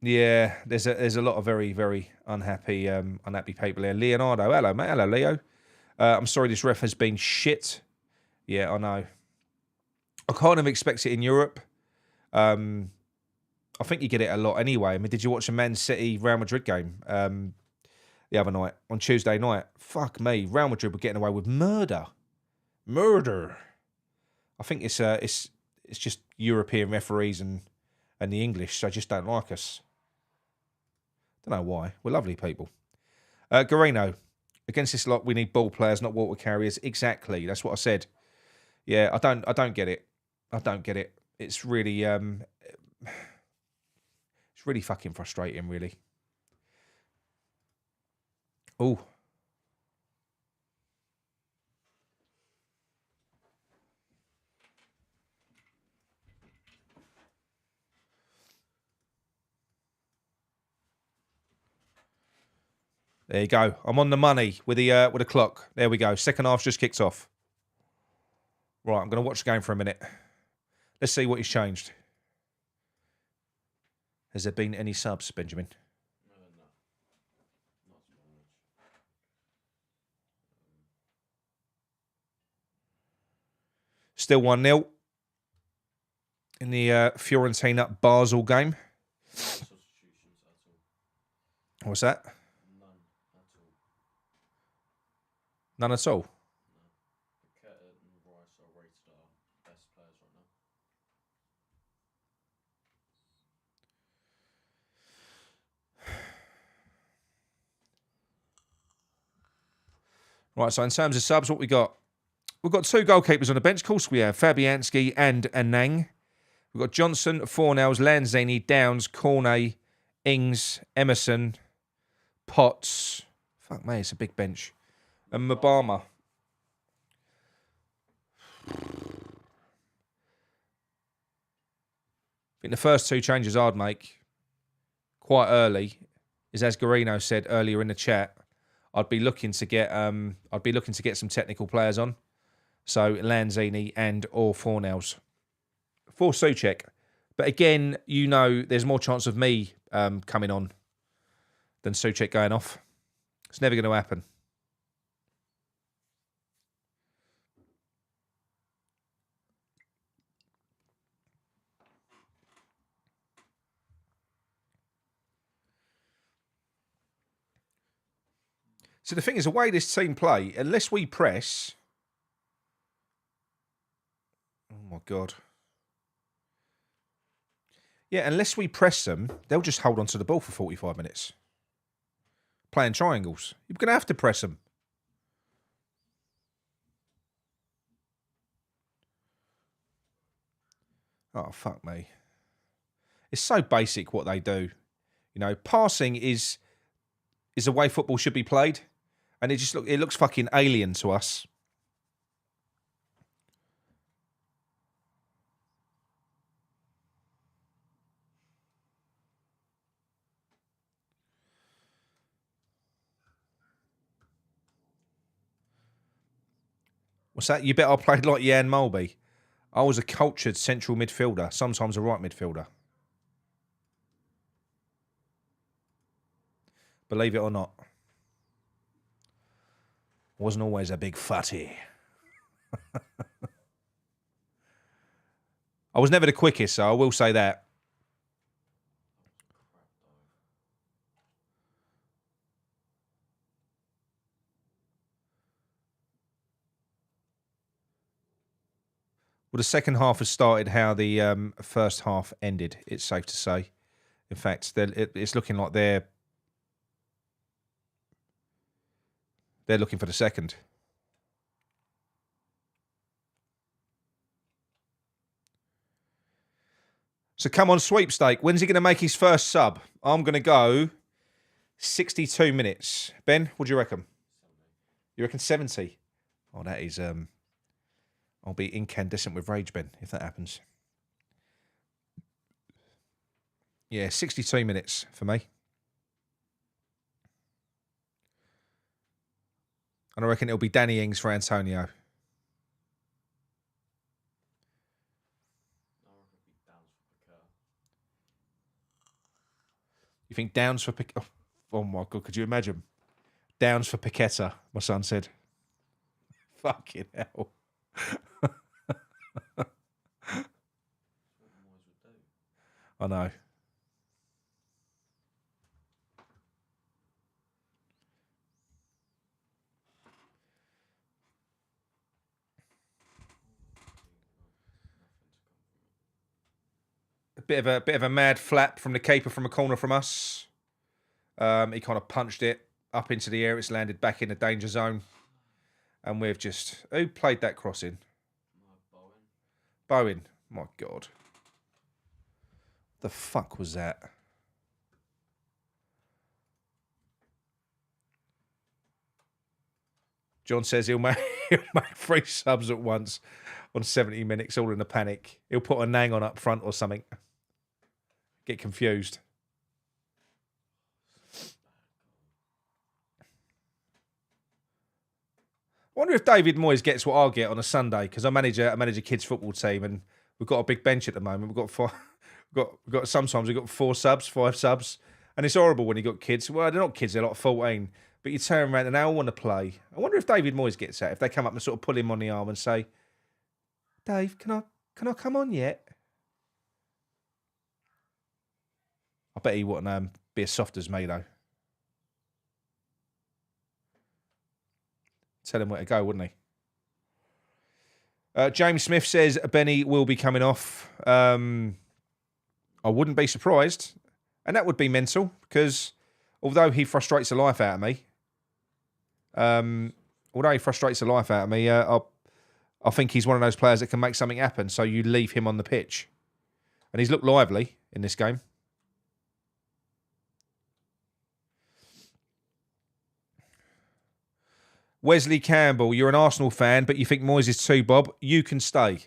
Yeah, there's a lot of very, very unhappy people here. Leonardo, hello mate, hello Leo. I'm sorry this ref has been shit. Yeah, I know. I kind of expect it in Europe. I think you get it a lot anyway. I mean, did you watch the Man City Real Madrid game the other night on Tuesday night? Fuck me, Real Madrid were getting away with murder. I think it's just European referees and the English, so just don't like us. Don't know why. We're lovely people. Garino, against this lot, we need ball players, not water carriers. Exactly. That's what I said. Yeah, I don't get it. I don't get it. It's really fucking frustrating, really. Oh. There you go. I'm on the money with the clock. There we go. Second half's just kicked off. Right, I'm going to watch the game for a minute. Let's see what he's changed. Has there been any subs, Benjamin? No. Not so much. Still 1-0 in the Fiorentina Basel game. No substitutions at all. What's that? None at all. None at all. No. Paqueta and Rice are rated our best players right now. Right, so in terms of subs, what we got? We've got two goalkeepers on the bench. Of course, we have Fabianski and Anang. We've got Johnson, Fornells, Lanzini, Downs, Cornet, Ings, Emerson, Potts. Fuck me, it's a big bench. And Mabama. I think the first two changes I'd make quite early is, as Garino said earlier in the chat, I'd be looking to get some technical players on. So Lanzini and or Fornells for Souček. But again, you know, there's more chance of me coming on than Souček going off. It's never going to happen. So the thing is, the way this team play, unless we press... Oh, my God. Yeah, unless we press them, they'll just hold on to the ball for 45 minutes. Playing triangles. You're going to have to press them. Oh, fuck me. It's so basic what they do. You know, passing is the way football should be played. And it looks fucking alien to us. What's that? You bet I played like Jan Mulby. I was a cultured central midfielder, sometimes a right midfielder. Believe it or not. Wasn't always a big fatty. I was never the quickest, so I will say that. Well, the second half has started how the first half ended, it's safe to say. In fact, it's looking like they're looking for the second. So come on, sweepstake. When's he going to make his first sub? I'm going to go 62 minutes. Ben, what do you reckon? 70. You reckon 70? Oh, that is... I'll be incandescent with rage, Ben, if that happens. Yeah, 62 minutes for me. And I reckon it'll be Danny Ings for Antonio. I reckon it'd be Downs for Piquet. You think Downs for Piquet? Oh my God, could you imagine? Downs for Piqueta, my son said. Fucking hell. That's what Moyes would do. I know. Nothing to come from it. A bit of a mad flap from the keeper from a corner from us. He kind of punched it up into the air. It's landed back in the danger zone. And we've just... Who played that crossing? Bowen. Bowen. My God. The fuck was that? John says he'll make 3 subs at once on 70 minutes, all in a panic. He'll put a nang on up front or something. Get confused. I wonder if David Moyes gets what I'll get on a Sunday, because I manage a kids football team and we've got a big bench at the moment. We've got sometimes we've got 4 subs, 5 subs, and it's horrible when you got kids. Well, they're not kids; they're like 14. But you turn around and they all want to play. I wonder if David Moyes gets that. If they come up and sort of pull him on the arm and say, "Dave, can I come on yet?" I bet he wouldn't be as soft as me though. Tell him where to go, wouldn't he? James Smith says Benny will be coming off. I wouldn't be surprised. And that would be mental, because although he frustrates the life out of me, I think he's one of those players that can make something happen, so you leave him on the pitch. And he's looked lively in this game. Wesley Campbell, you're an Arsenal fan, but you think Moyes is too, Bob. You can stay.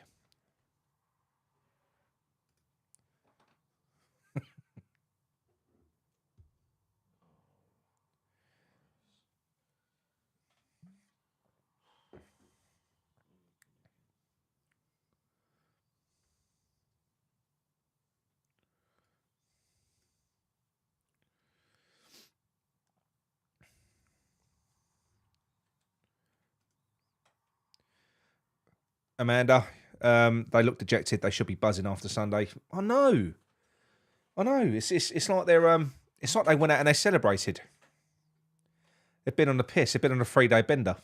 Amanda, they look dejected. They should be buzzing after Sunday. I know. It's like it's like they went out and they celebrated. They've been on the piss. They've been on a 3-day bender.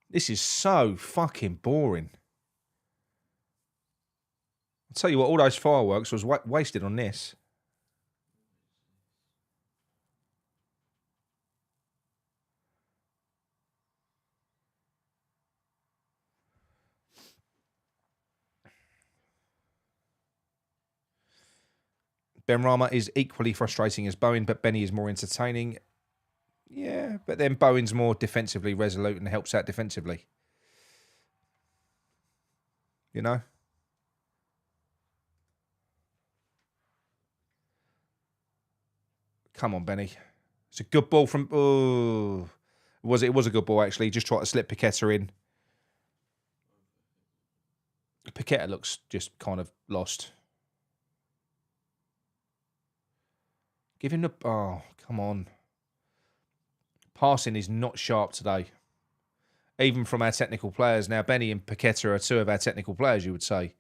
This is so fucking boring. I'll tell you what, all those fireworks was wasted on this. Benrahma is equally frustrating as Bowen, but Benny is more entertaining. Yeah, but then Bowen's more defensively resolute and helps out defensively. You know? Come on, Benny. It's a good ball from... Oh. It was a good ball, actually. Just tried to slip Paqueta in. Paqueta looks just kind of lost. Give him the... Oh, come on. Passing is not sharp today. Even from our technical players. Now, Benny and Paqueta are 2 of our technical players, you would say.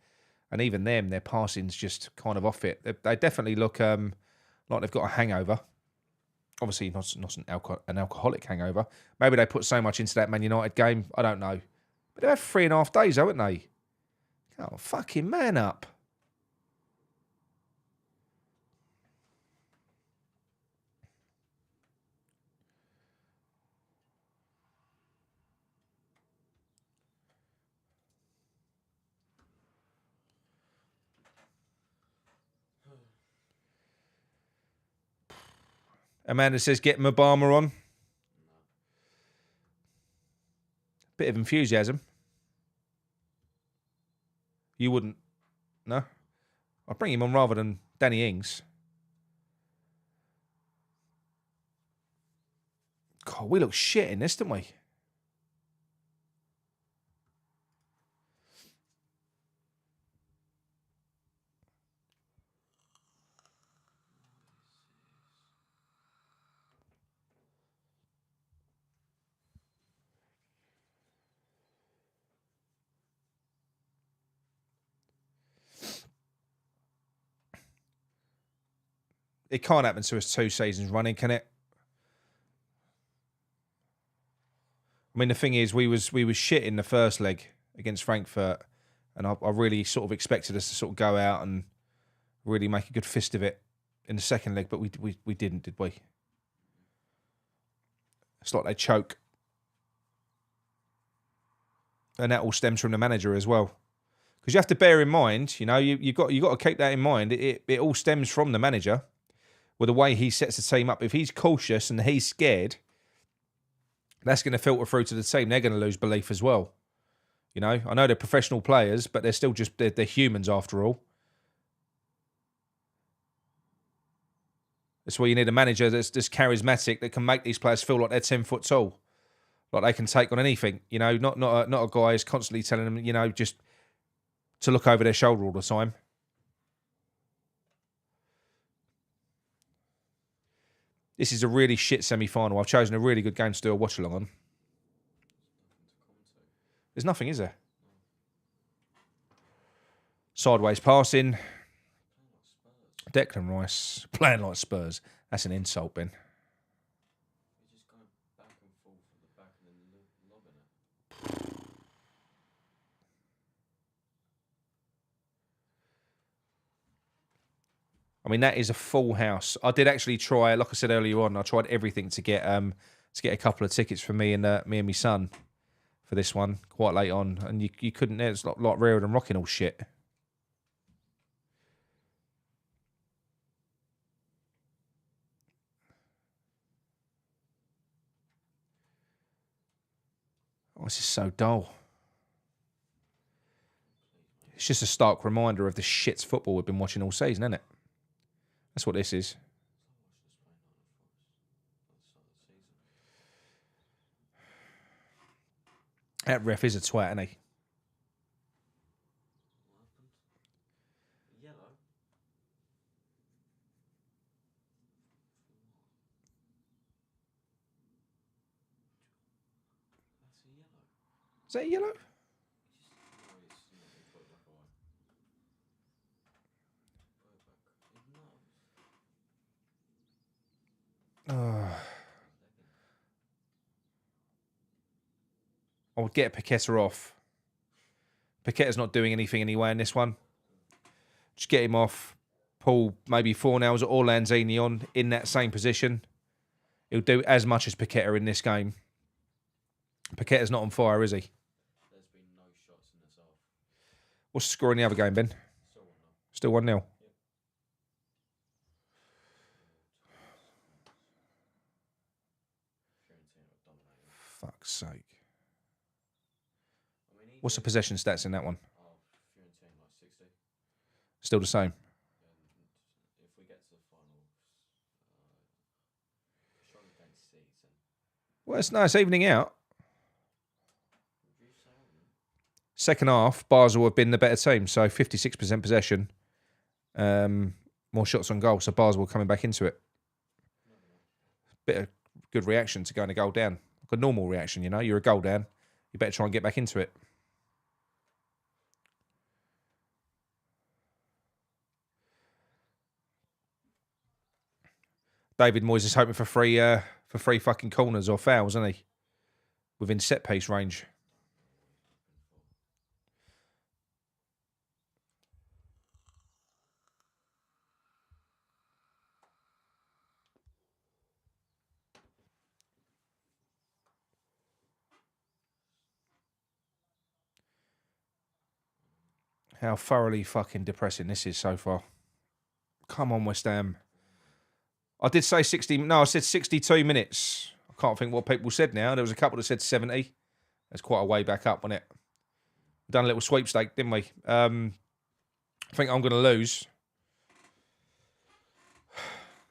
And even them, their passing's just kind of off it. They definitely look like they've got a hangover. Obviously, not an alcoholic hangover. Maybe they put so much into that Man United game. I don't know. But they've had 3.5 days, haven't they? Oh, fucking man up. Amanda says, get Mabama on. Bit of enthusiasm. You wouldn't? No? I'd bring him on rather than Danny Ings. God, we look shit in this, didn't we? It can't happen to us 2 seasons running, can it? I mean, the thing is, we was shit in the first leg against Frankfurt, and I really sort of expected us to sort of go out and really make a good fist of it in the second leg, but we didn't, did we? It's like they choke, and that all stems from the manager as well. Because you have to bear in mind, you know, you got to keep that in mind. It all stems from the manager, with the way he sets the team up. If he's cautious and he's scared, that's going to filter through to the team. They're going to lose belief as well. You know, I know they're professional players, but they're still just they're humans after all. That's why you need a manager that's just charismatic that can make these players feel like they're 10 foot tall, like they can take on anything. You know, not a guy who's constantly telling them, you know, just to look over their shoulder all the time. This is a really shit semi-final. I've chosen a really good game to do a watch-along on. There's nothing, is there? Sideways passing. Declan Rice playing like Spurs. That's an insult, Ben. You're just going back and forth at the back and then lobbing it. I mean, that is a full house. I did actually try, like I said earlier on, I tried everything to get a couple of tickets for me and my son for this one quite late on, and you couldn't. It's like rearing and rocking all shit. Oh, this is so dull. It's just a stark reminder of the shits football we've been watching all season, isn't it? That's what this is. That ref is a twat, isn't he? Yellow. That's a yellow. Is that yellow? I would get Paqueta off. Paqueta's not doing anything anyway in this one. Just get him off. Pull maybe 4 nails at or Lanzini on in that same position. He'll do as much as Paqueta in this game. Paqueta's not on fire, is he? There's been no shots in this half. What's the score in the other game, Ben? Still 1-0. Still 1-0. Fuck's sake. What's the possession stats in that one? Fiorentina like 60. Still the same. And if we get to the final, shot against Season. Well, it's nice evening out. Second half, Basel have been the better team, so 56% possession. More shots on goal, so Basel coming back into it. Bit of good reaction to going a goal down. Like a normal reaction, you know. You're a goal down. You better try and get back into it. David Moyes is hoping for free fucking corners or fouls, isn't he? Within set piece range. How thoroughly fucking depressing this is so far. Come on, West Ham. I did say 60. No, I said 62 minutes. I can't think what people said now. There was a couple that said 70. That's quite a way back up, wasn't it? Done a little sweepstake, didn't we? I think I'm going to lose.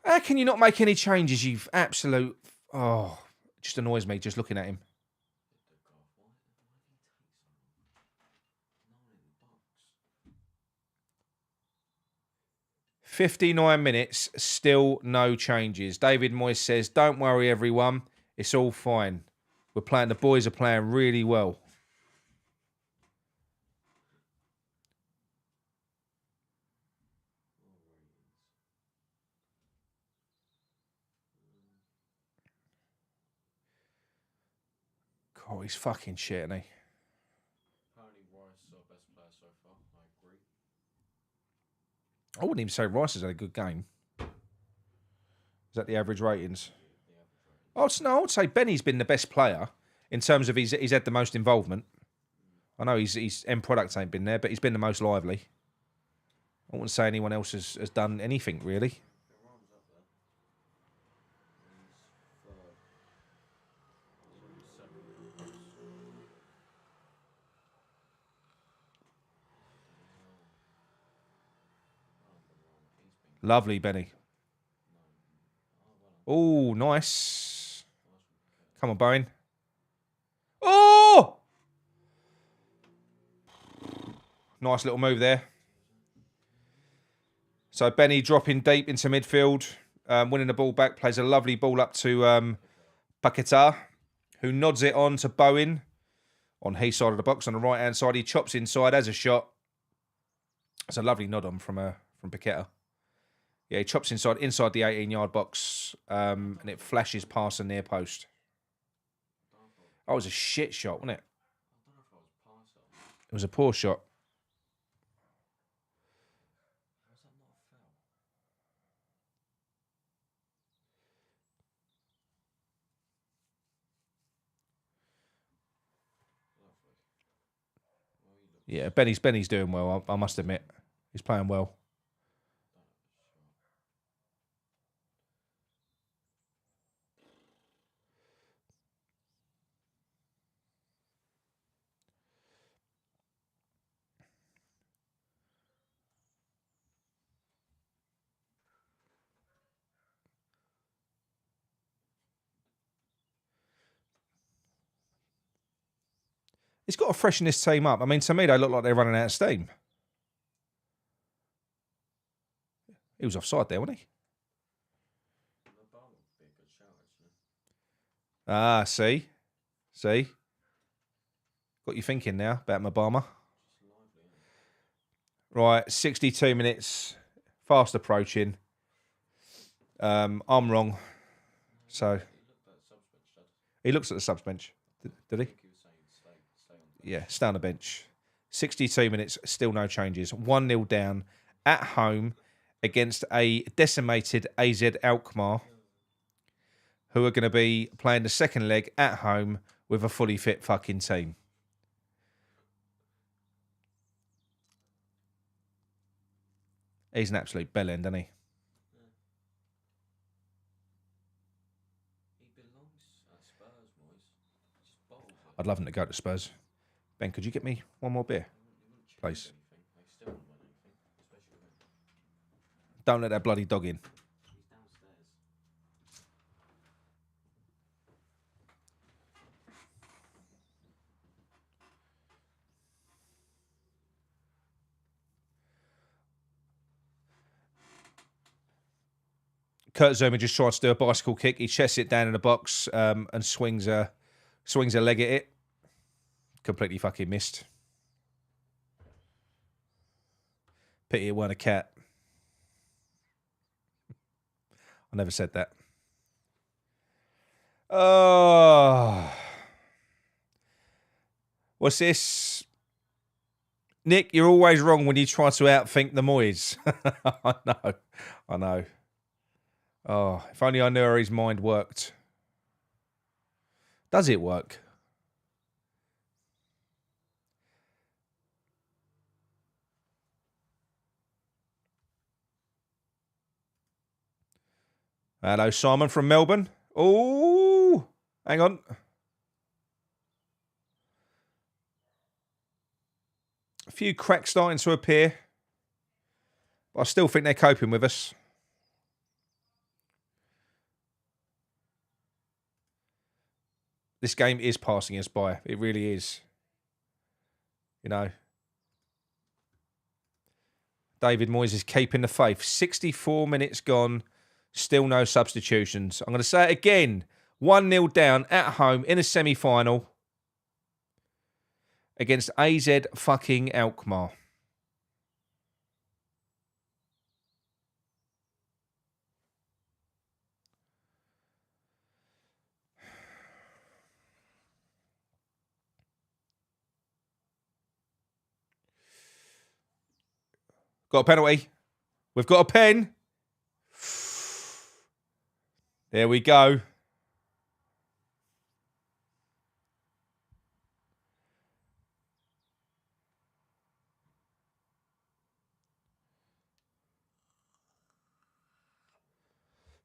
How can you not make any changes? You've absolute... Oh, it just annoys me just looking at him. 59 minutes, still no changes. David Moyes says, don't worry, everyone. It's all fine. We're playing. The boys are playing really well. God, he's fucking shit, isn't he? Apparently Rice is our best player so far. I agree. I wouldn't even say Rice has had a good game. Is that the average ratings? I would say Benny's been the best player in terms of he's had the most involvement. I know his end product ain't been there, but he's been the most lively. I wouldn't say anyone else has done anything, really. Iran's up there. He's third. He's only second. Lovely, Benny. Oh, nice. Come on, Bowen. Oh! Nice little move there. So Benny dropping deep into midfield, winning the ball back, plays a lovely ball up to Paquetá, who nods it on to Bowen on his side of the box on the right-hand side. He chops inside as a shot. It's a lovely nod on from Paquetá. Yeah, he chops inside the 18-yard box, and it flashes past the near post. That was a shit shot, wasn't it? It was a poor shot. Yeah, Benny's doing well, I must admit. He's playing well. He's got to freshen this team up. I mean, to me, they look like they're running out of steam. He was offside there, wasn't he? Ah, see? Got you thinking now about Mabama. Right, 62 minutes, fast approaching. I'm wrong. So, he looks at the subs bench. Did he? Yeah, stay on the bench. 62 minutes, still no changes. 1-0 down at home against a decimated AZ Alkmaar, who are going to be playing the second leg at home with a fully fit fucking team. He's an absolute bellend, isn't he? He belongs at Spurs, boys. I'd love him to go to Spurs. Ben, could you get me one more beer, please? Don't let that bloody dog in. He's downstairs. Kurt Zouma just tried to do a bicycle kick. He chests it down in the box and swings a leg at it. Completely fucking missed. Pity it weren't a cat. I never said that. Oh. What's this? Nick, you're always wrong when you try to outthink the Moyes. I know. Oh, if only I knew how his mind worked. Does it work? Hello, Simon from Melbourne. Oh, hang on. A few cracks starting to appear. But I still think they're coping with us. This game is passing us by. It really is. You know. David Moyes is keeping the faith. 64 minutes gone. Still no substitutions. I'm going to say it again. 1-0 down at home in a semi-final against AZ fucking Alkmaar. Got a penalty. We've got a pen. There we go.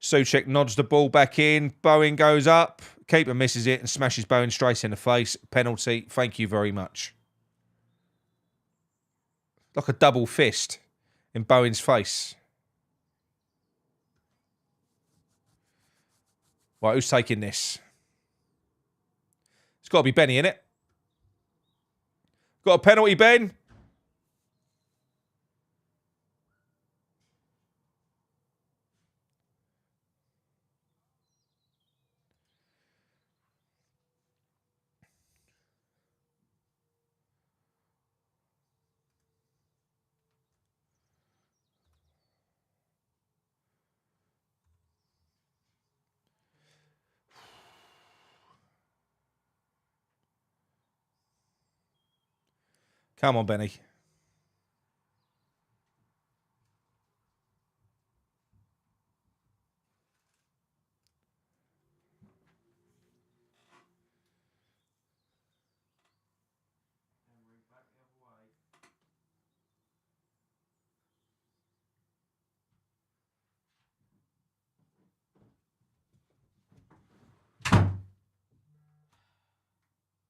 Souček nods the ball back in. Bowen goes up. Keeper misses it and smashes Bowen straight in the face. Penalty. Thank you very much. Like a double fist in Bowen's face. Right, who's taking this? It's got to be Benny, innit? Got a penalty, Ben? Come on, Benny.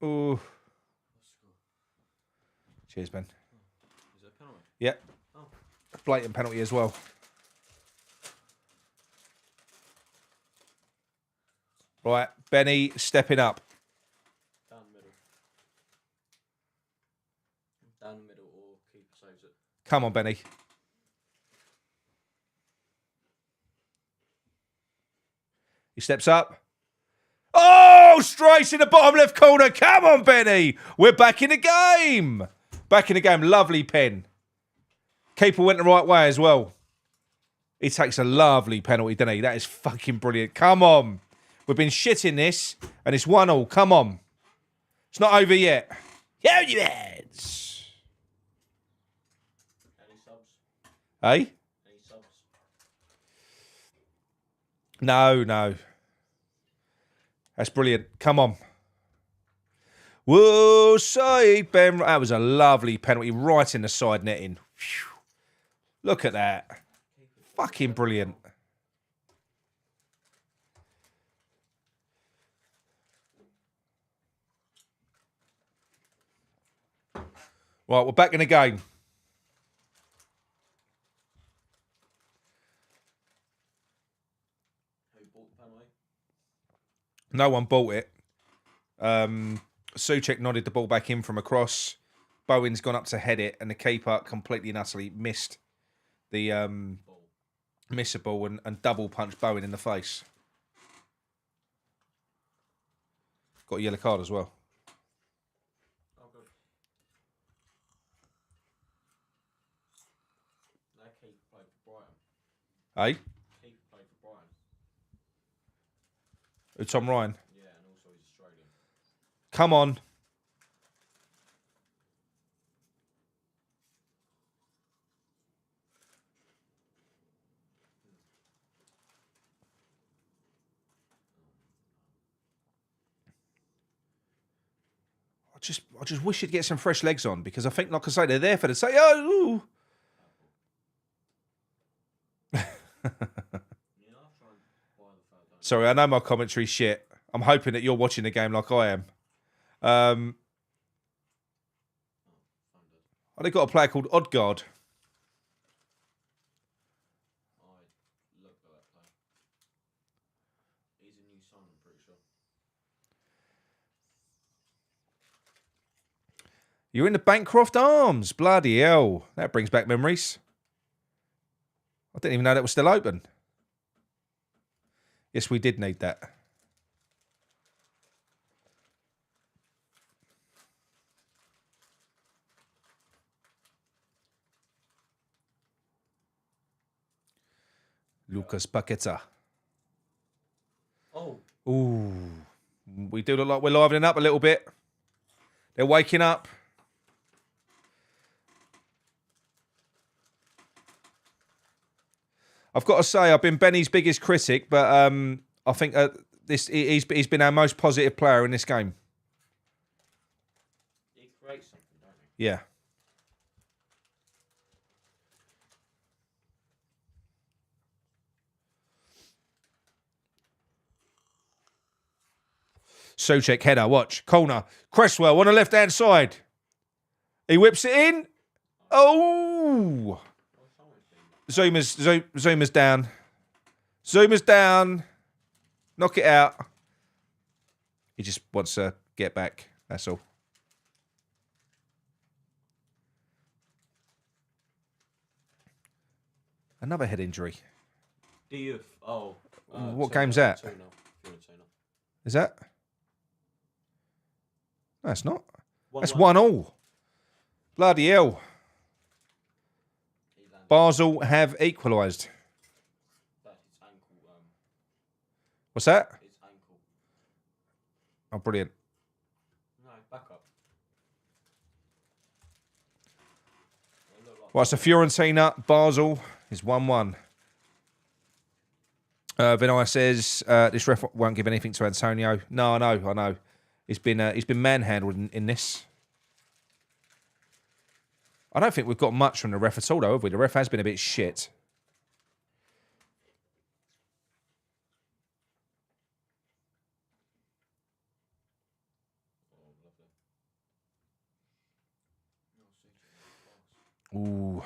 Ooh. Cheers, Ben. Is that a penalty? Yep. Oh. Blatant penalty as well. Right, Benny stepping up. Down the middle. Down the middle or keeper saves it. Come on, Benny. He steps up. Oh, straight in the bottom left corner. Come on, Benny. We're back in the game. Back in the game. Lovely pen. Keeper went the right way as well. He takes a lovely penalty, doesn't he? That is fucking brilliant. Come on. We've been shitting this, and it's 1-1. Come on. It's not over yet. Hold your heads. Any subs? Eh? Any subs? No. That's brilliant. Come on. Whoa, side Ben. That was a lovely penalty right in the side netting. Phew. Look at that. Fucking brilliant. Right, we're back in the game. Who bought the penalty? No one bought it. Souček nodded the ball back in from across. Bowen's gone up to head it, and the keeper completely and utterly missed the ball and double punched Bowen in the face. Got a yellow card as well. Oh, good. That keeper played for Brighton. Eh? Keeper played for Brighton. Who, Tom Ryan? Yeah, and also he's Australian. Come on. I just wish you'd get some fresh legs on, because I think, like I say, they're there for the say. Oh, Yeah, I'll try and buy Sorry, I know my commentary's shit. I'm hoping that you're watching the game like I am. Oh, they've got a player called Odegaard. I looked at that player. He's a new sign, I'm pretty sure. You're in the Bancroft Arms. Bloody hell. That brings back memories. I didn't even know that was still open. Yes, we did need that. Lucas Paqueta. Oh. Ooh. We do look like we're livening up a little bit. They're waking up. I've got to say, I've been Benny's biggest critic, but I think he's been our most positive player in this game. He creates something, don't he? Yeah. Souček header, watch. Corner. Cresswell on the left-hand side. He whips it in. Oh! Zuma's down. Zuma's down. Knock it out. He just wants to get back. That's all. Another head injury. Diouf. Oh. What game's that? 2-0. Is that? No, it's not. 1-1. That's 1-1. Bloody hell. Basel have equalised. That's his ankle. What's that? His ankle. Oh, brilliant. No, back up. Right, so Fiorentina, Basel is 1-1. Vinay says this ref won't give anything to Antonio. No, I know. He's been manhandled in this. I don't think we've got much from the ref at all, though, have we? The ref has been a bit shit. Ooh.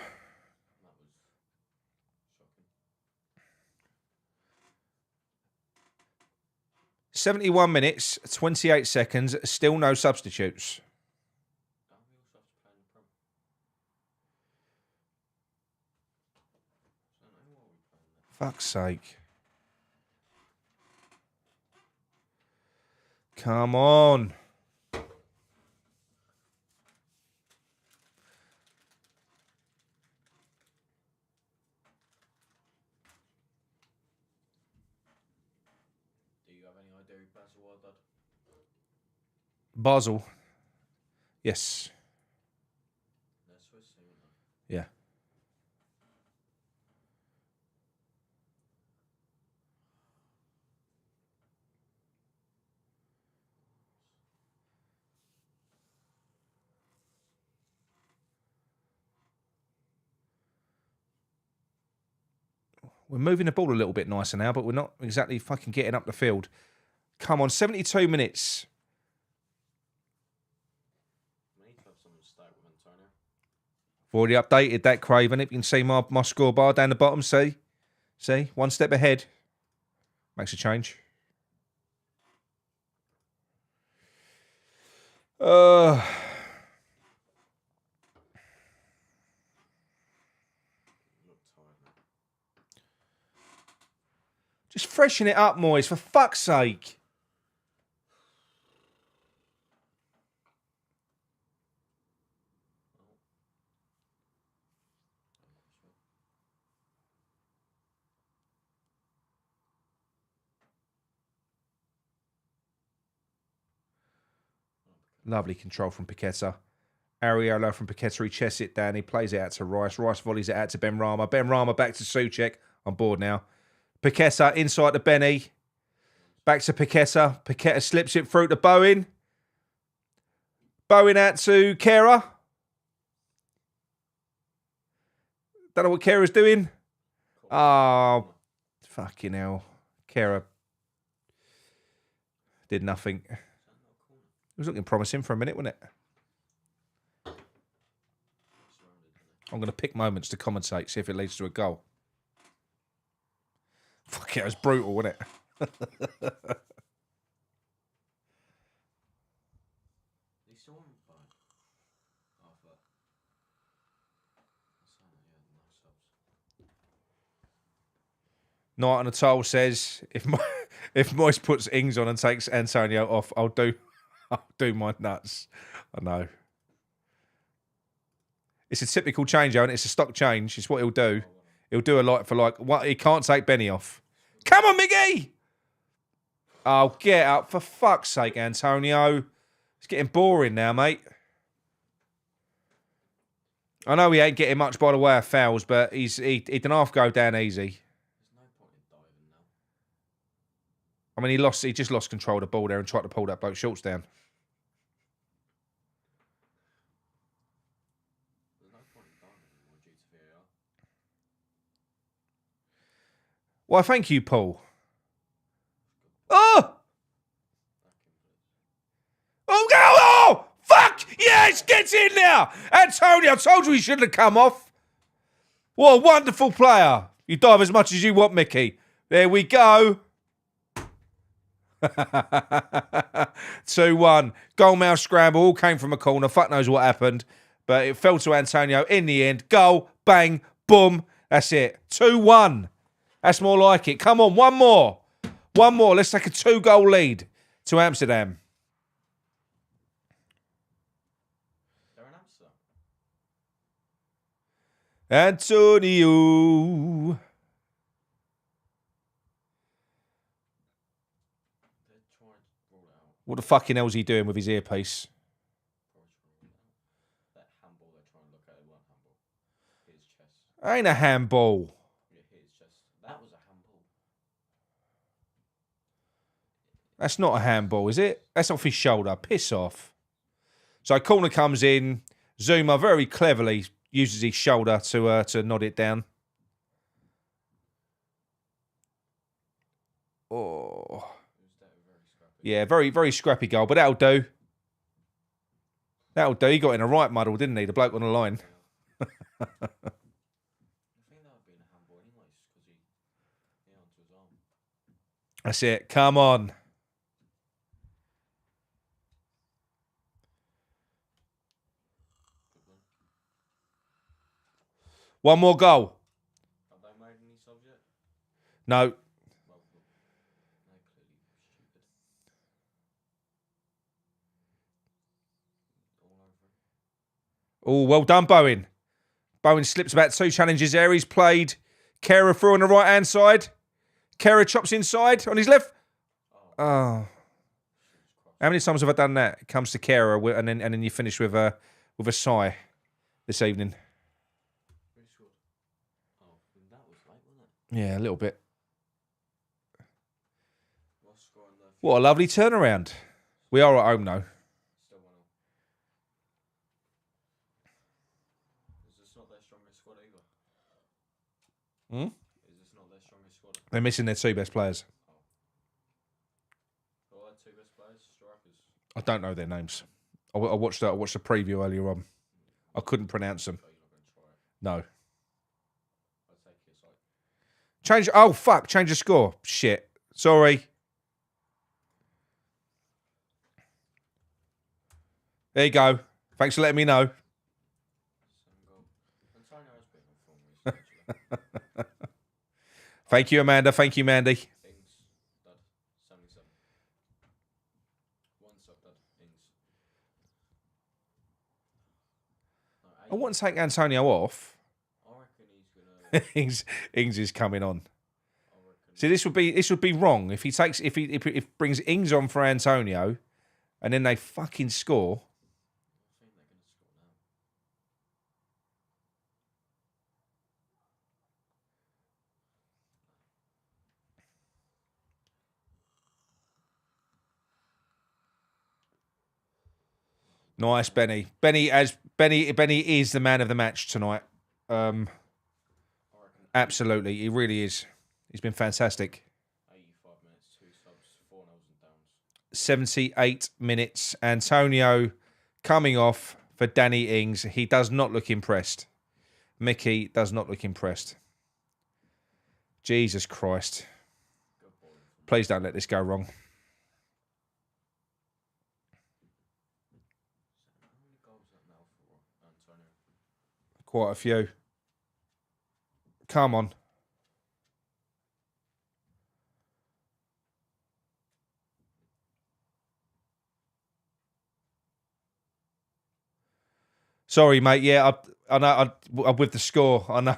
71 minutes, 28 seconds, still no substitutes. Fuck's sake. Come on. Do you have any idea who Basel are, Dad? Basel. Yes. They're Swiss, aren't Yeah. We're moving the ball a little bit nicer now, but we're not exactly fucking getting up the field. Come on, 72 minutes. We need to have someone start with Antonio. I've already updated that, Craven. If you can see my score bar down the bottom, see? See? One step ahead. Makes a change. Just freshen it up, Moyes, for fuck's sake. Lovely control from Paqueta. Ariolo from Paqueta, he chests it down. He plays it out to Rice. Rice volleys it out to Ben Rama. Ben Rama back to Souček. On board now. Paqueta inside to Benny. Back to Paqueta. Paqueta slips it through to Bowen. Bowen out to Kera. Don't know what Kera's doing. Oh, fucking hell. Kera Did nothing. It was looking promising for a minute, wasn't it? I'm going to pick moments to commentate, see if it leads to a goal. Fuck it, it was brutal, wasn't it? Night on a Toll says, if Moyes puts Ings on and takes Antonio off, I'll do my nuts. I know. It's a typical change, Owen. It's a stock change. It's what he'll do. He'll do a like for like. What, he can't take Benny off. Come on, Miggy! Oh, get up. For fuck's sake, Antonio. It's getting boring now, mate. I know he ain't getting much by the way of fouls, but he didn't half go down easy. I mean, he just lost control of the ball there and tried to pull that bloke Schultz down. Why, thank you, Paul. Oh! Oh, go! Oh! Fuck! Yes! Gets in now! Antonio, I told you he shouldn't have come off. What a wonderful player. You dive as much as you want, Mickey. There we go. 2-1. Goalmouth scramble. All came from a corner. Fuck knows what happened. But it fell to Antonio in the end. Goal. Bang. Boom. That's it. 2-1. That's more like it. Come on. One more. One more. Let's take a 2-goal lead to Amsterdam. They're in Amsterdam. Antonio. What the fucking hell's he doing with his earpiece? That handball they're trying to look at, it wasn't handball. His chest. Ain't a handball. Yeah, his chest. That was a handball. That's not a handball, is it? That's off his shoulder. Piss off. So corner comes in. Zuma very cleverly uses his shoulder to nod it down. Oh. Yeah, very, very scrappy goal, but that'll do. That'll do. He got in a right muddle, didn't he? The bloke on the line. I think that would have been a handball anyway, because he onto his arm. That's it. Come on. One more goal. Have they made any subs yet? No. Oh, well done, Bowen. Bowen slips about 2 challenges there. He's played Kera through on the right-hand side. Kera chops inside on his left. Oh. How many times have I done that? It comes to Kera and then you finish with a sigh this evening. Oh, that was late, wasn't it? Yeah, a little bit. What a lovely turnaround. We are at home, though. Still 1-0. Is this not their strongest squad either? Hmm? Is this not their strongest squad? They're missing their 2 best players. Who are their 2 best players? Strikers? I don't know their names. I watched the preview earlier on. I couldn't pronounce them. So you're not going to try it? No. I'll take your side. Change. Oh, fuck. Change the score. Shit. Sorry. There you go. Thanks for letting me know. Antonio has been on form recently. Thank you, Amanda. Thank you, Mandy. Ings, dud, 77. 1 sub, dud, Ings. No, I want to take Antonio off. I reckon he's gonna. Ings is coming on. I reckon. See, this would be wrong if he brings Ings on for Antonio, and then they fucking score. I think they're gonna score now. Nice, Benny. Benny is the man of the match tonight. Absolutely, he really is. He's been fantastic. 85 minutes, 2 subs, 4 nils and downs. 78 minutes. Antonio coming off for Danny Ings. He does not look impressed. Mickey does not look impressed. Jesus Christ. Please don't let this go wrong. Quite a few. Come on. Sorry, mate. Yeah, I know. I'm with the score. I know.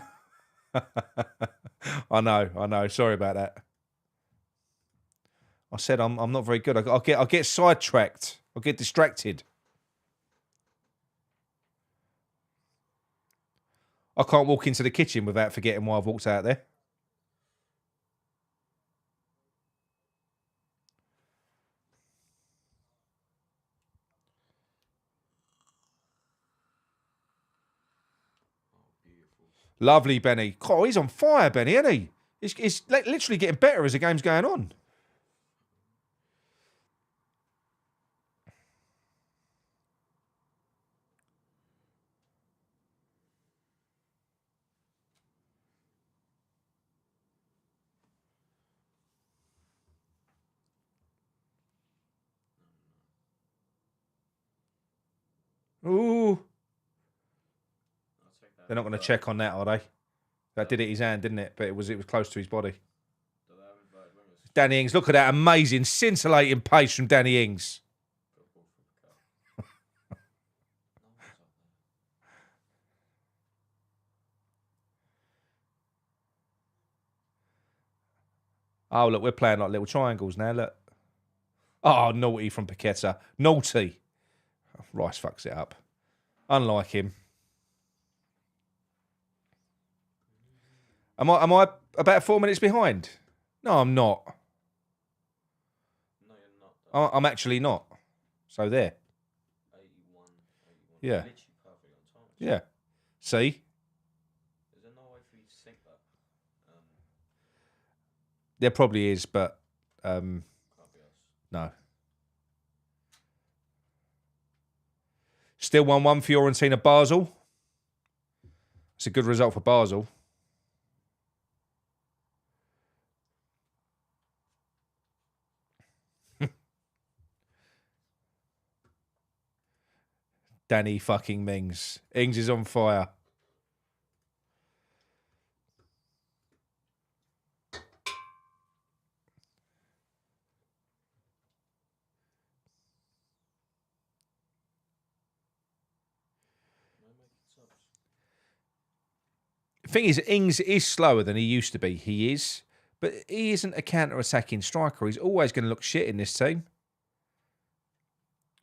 I know. Sorry about that. I said I'm not very good. I'll get sidetracked. I'll get distracted. I can't walk into the kitchen without forgetting why I've walked out there. Lovely, Benny. Oh, he's on fire, Benny, isn't he? He's literally getting better as the game's going on. Ooh. They're not going to check on that, are they? That did hit his hand, didn't it? But it was close to his body. Danny Ings, look at that amazing, scintillating pace from Danny Ings. Oh, look, we're playing like little triangles now, look. Oh, naughty from Paqueta. Naughty. Rice fucks it up. Unlike him. Am I about 4 minutes behind? No, I'm not. No, you're not. I'm actually not. So there. 81. Yeah. Literally perfect on time. Yeah. See? Is there no way for you to sync that? There probably is, but Can't be us. no. Still 1-1 Fiorentina Basel. It's a good result for Basel. Danny fucking Mings. Ings is on fire. The thing is, Ings is slower than he used to be. He is. But he isn't a counter-attacking striker. He's always going to look shit in this team.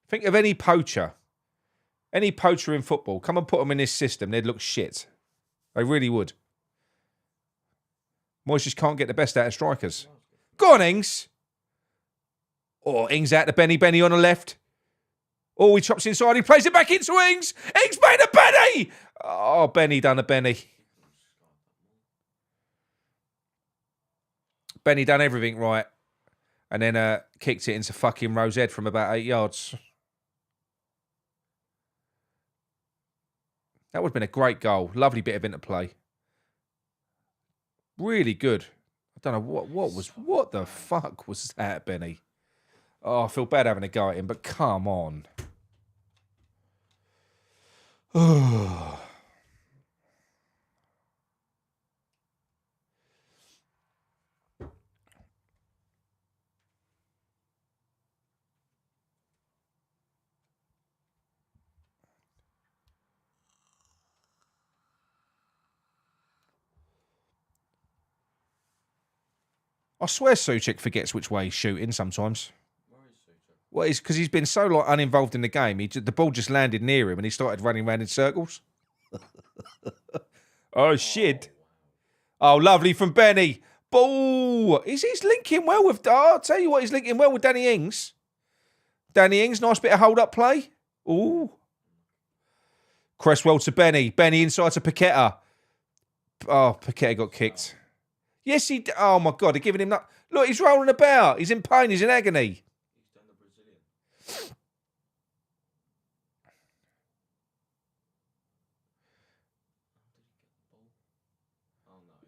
Think of any poacher. Any poacher in football. Come and put them in this system. They'd look shit. They really would. Moyes just can't get the best out of strikers. Go on, Ings. Oh, Ings out to Benny. Benny on the left. Oh, he chops inside. He plays it back into Ings. Ings made a Benny. Oh, Benny done a Benny. Benny done everything right. And then kicked it into fucking Rosette from about 8 yards. That would have been a great goal. Lovely bit of interplay. Really good. I don't know what the fuck was that, Benny? Oh, I feel bad having a go at him, but come on. I swear Suchek forgets which way he's shooting sometimes. Where is Suchek? Well, it's because he's been so uninvolved in the game. The ball just landed near him and he started running around in circles. Oh, shit. Oh, lovely from Benny. Ball. He's linking well with... I'll tell you what, he's linking well with Danny Ings. Danny Ings, nice bit of hold-up play. Ooh. Cresswell to Benny. Benny inside to Paqueta. Oh, Paqueta got kicked. Yes, he... Oh, my God, they're giving him that... Look, he's rolling about. He's in pain. He's in agony. He's done the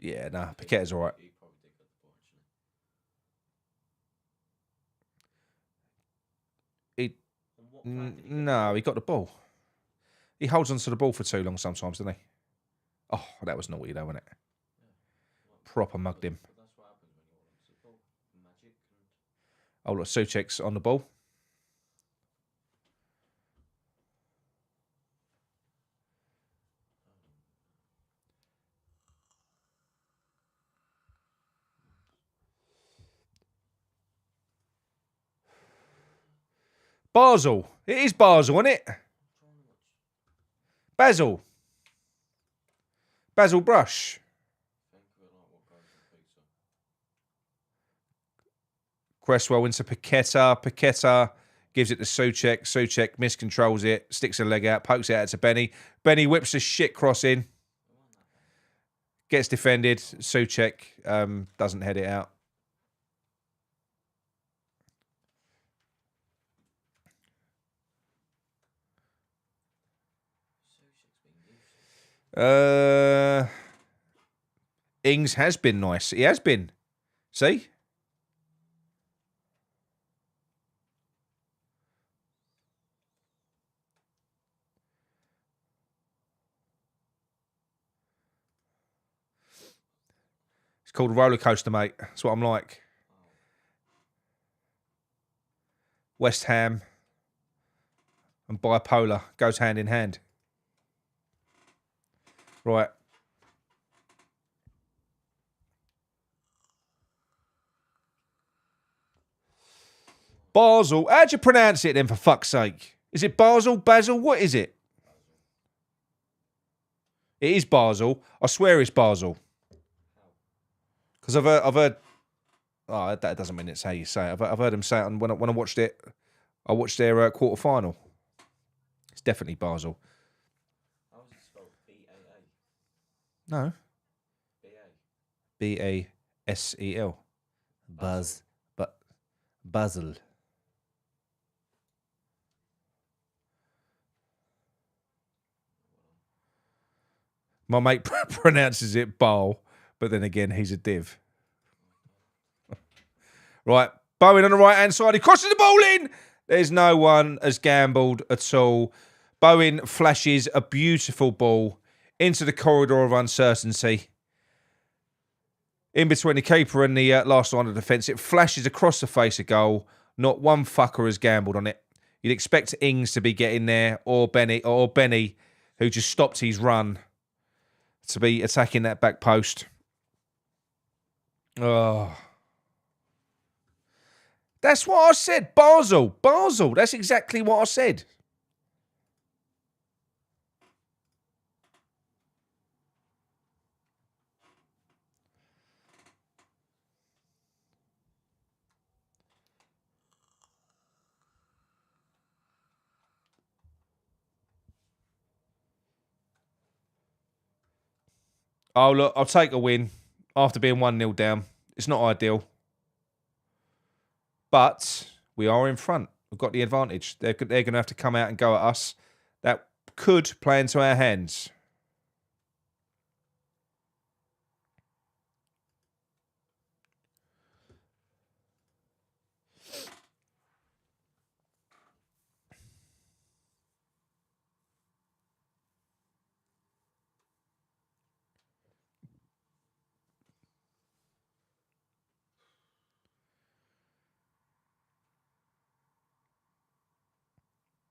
Yeah, nah, Paqueta's all right. He probably did get the ball, actually. He, On what plan did he get the no, ball? he got the ball. He holds onto the ball for too long sometimes, doesn't he? Oh, that was naughty though, wasn't it? Well, Proper mugged him. but that's what happens when you hold on to the ball. Magic and Oh, look, Souček's on the ball. Basel. It is Basel, isn't it? Basil. Basil Brush. think of it like what goes on pizza. Cresswell into Paqueta. Paqueta gives it to Souček. Souček miscontrols it, sticks a leg out, pokes it out to Benny. Benny whips a shit cross in. Gets defended. Souček doesn't head it out. Ings has been nice. He has been. See? It's called a roller coaster, mate. That's what I'm like. West Ham and bipolar goes hand in hand. Right. Basel. How'd you pronounce it then, for fuck's sake? Is it Basel? Basil? What is it? It is Basel. I swear it's Basel. Because I've heard. Oh, that doesn't mean it's how you say it. I've heard them say it when I watched it. I watched their quarter final. It's definitely Basel. How is it spelled? B-A-A? No. B-A? Basel. Basel. My mate pronounces it Bal, but then again, he's a div. Right, Bowen on the right-hand side. He crosses the ball in. There's no one as gambled at all. Bowen flashes a beautiful ball into the corridor of uncertainty. In between the keeper and the last line of defence, it flashes across the face of goal. Not one fucker has gambled on it. You'd expect Ings to be getting there, or Benny, who just stopped his run, to be attacking that back post. Oh. That's what I said. Basel. That's exactly what I said. Oh, look, I'll take a win after being 1-0 down. It's not ideal. But we are in front. We've got the advantage. They're going to have to come out and go at us. That could play into our hands.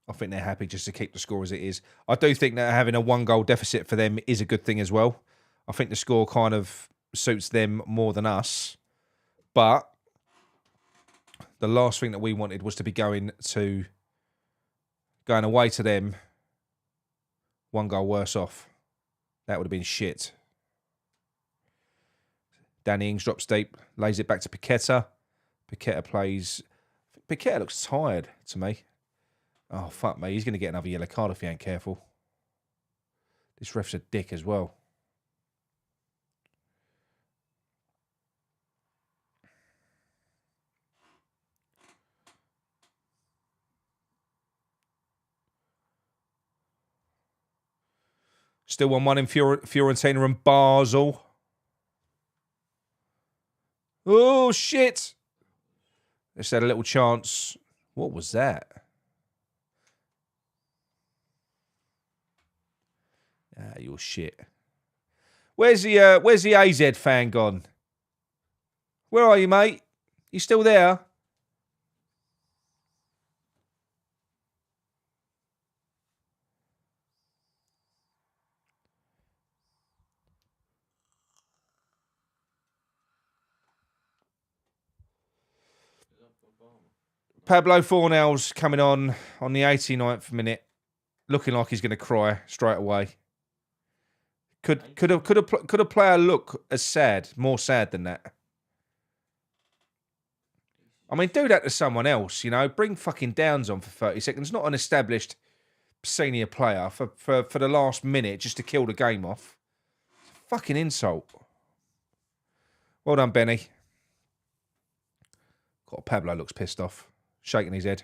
I think they're happy just to keep the score as it is. I do think that having a 1-goal deficit for them is a good thing as well. I think the score kind of suits them more than us. But the last thing that we wanted was to be going away to them 1 goal worse off. That would have been shit. Danny Ings drops deep, lays it back to Paqueta. Paqueta plays. Paqueta looks tired to me. Oh, fuck me. He's going to get another yellow card if he ain't careful. This ref's a dick as well. Still 1-1 in Fiorentina and Basel. Oh, shit. Just had a little chance. What was that? Ah, you're shit. Where's the AZ fan gone? Where are you, mate? You still there? Pablo Fornell's coming on the 89th minute, looking like he's going to cry straight away. Could a player look as sad, more sad than that? I mean, do that to someone else, you know. Bring fucking Downs on for 30 seconds, not an established senior player for the last minute just to kill the game off. Fucking insult. Well done, Benny. God, Pablo looks pissed off, shaking his head.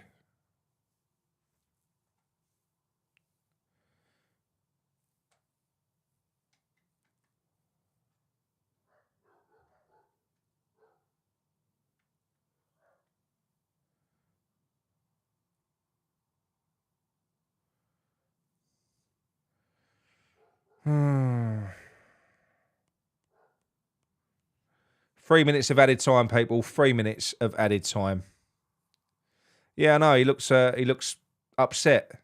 Hmm. 3 minutes of added time, people. 3 minutes of added time. Yeah, I know. He looks upset.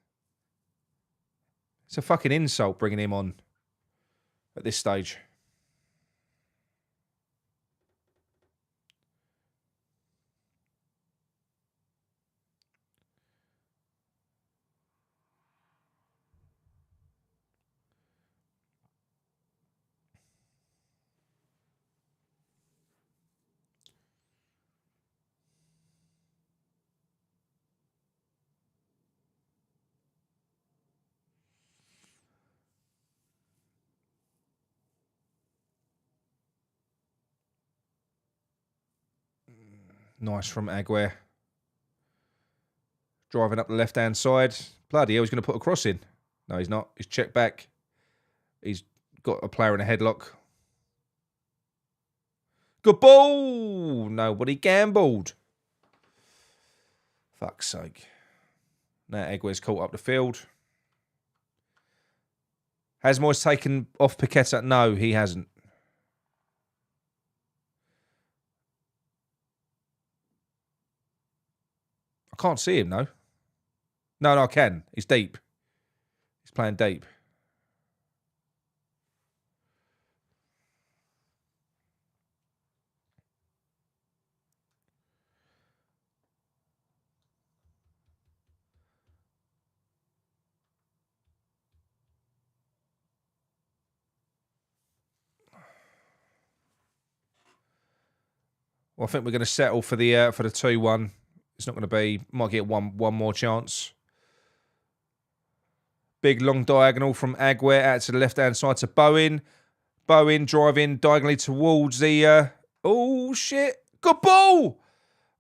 It's a fucking insult bringing him on at this stage. Nice from Aguirre. Driving up the left-hand side. Bloody hell, he's going to put a cross in. No, he's not. He's checked back. He's got a player in a headlock. Good ball! Nobody gambled. Fuck's sake. Now Aguirre's caught up the field. Has Moyes taken off Paqueta? No, he hasn't. I can't see him, no. No, I can. He's deep. He's playing deep. Well, I think we're going to settle for the 2-1. It's not going to be. Might get one more chance. Big long diagonal from Aguirre out to the left-hand side to Bowen. Bowen driving diagonally towards the... oh, shit. Good ball!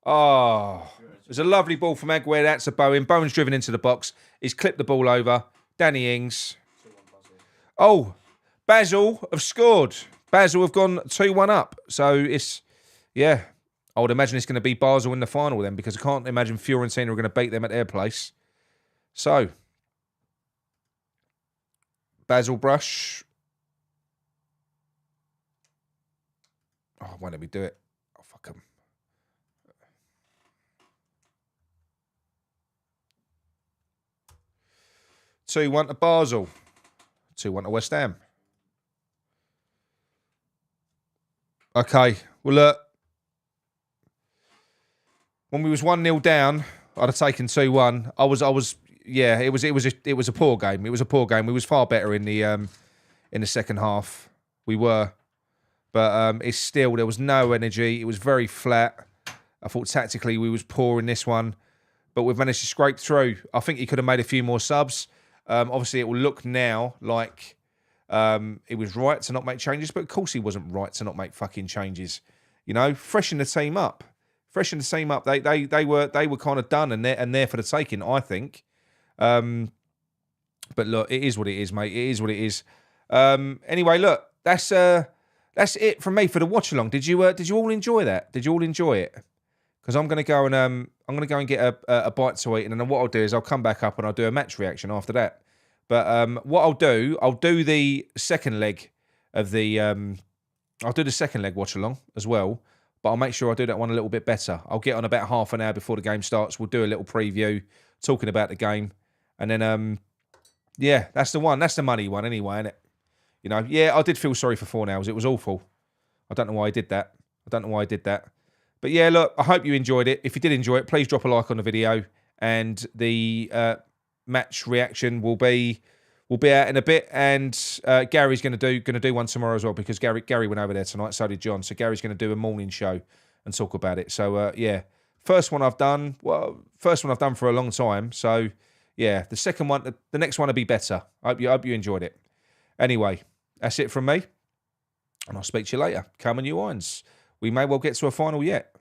Oh, it was a lovely ball from Aguirre out to Bowen. Bowen's driven into the box. He's clipped the ball over. Danny Ings. Oh, Basel have scored. Basel have gone 2-1 up. So it's... yeah, I would imagine it's going to be Basel in the final then, because I can't imagine Fiorentina are going to beat them at their place. So, Basel brush. Oh, why don't we do it? Oh, fuck them. Two-1 to Basel. 2-1 to West Ham. Okay, well look. When we was 1-0 down, I'd have taken 2-1. I was yeah, it was a poor game. It was a poor game. We was far better in the second half. We were. But it's still, there was no energy. It was very flat. I thought tactically we was poor in this one, but we've managed to scrape through. I think he could have made a few more subs. Obviously, it will look now like it was right to not make changes, but of course he wasn't right to not make fucking changes. You know, freshen the team up. Freshen the team up. They were kind of done and there for the taking, I think. But look, it is what it is, mate. It is what it is. Anyway, look, that's that's it from me for the watch along. Did you all enjoy that? Did you all enjoy it? Because I'm going to go and get a bite to eat, and then what I'll do is I'll come back up and I'll do a match reaction after that. But what I'll do the second leg of the I'll do the second leg watch along as well. But I'll make sure I do that one a little bit better. I'll get on about half an hour before the game starts. We'll do a little preview, talking about the game, and then yeah, that's the one. That's the money one anyway, isn't it? You know, yeah, I did feel sorry for 4 hours. It was awful. I don't know why I did that. But yeah, look, I hope you enjoyed it. If you did enjoy it, please drop a like on the video, and the match reaction will be out in a bit. And Gary's going to do one tomorrow as well, because Gary went over there tonight. So did John. So Gary's going to do a morning show and talk about it. So yeah, first one I've done for a long time. So yeah, the second one, the next one will be better. I hope you enjoyed it. Anyway, that's it from me, and I'll speak to you later. Come on, you irons. We may well get to a final yet.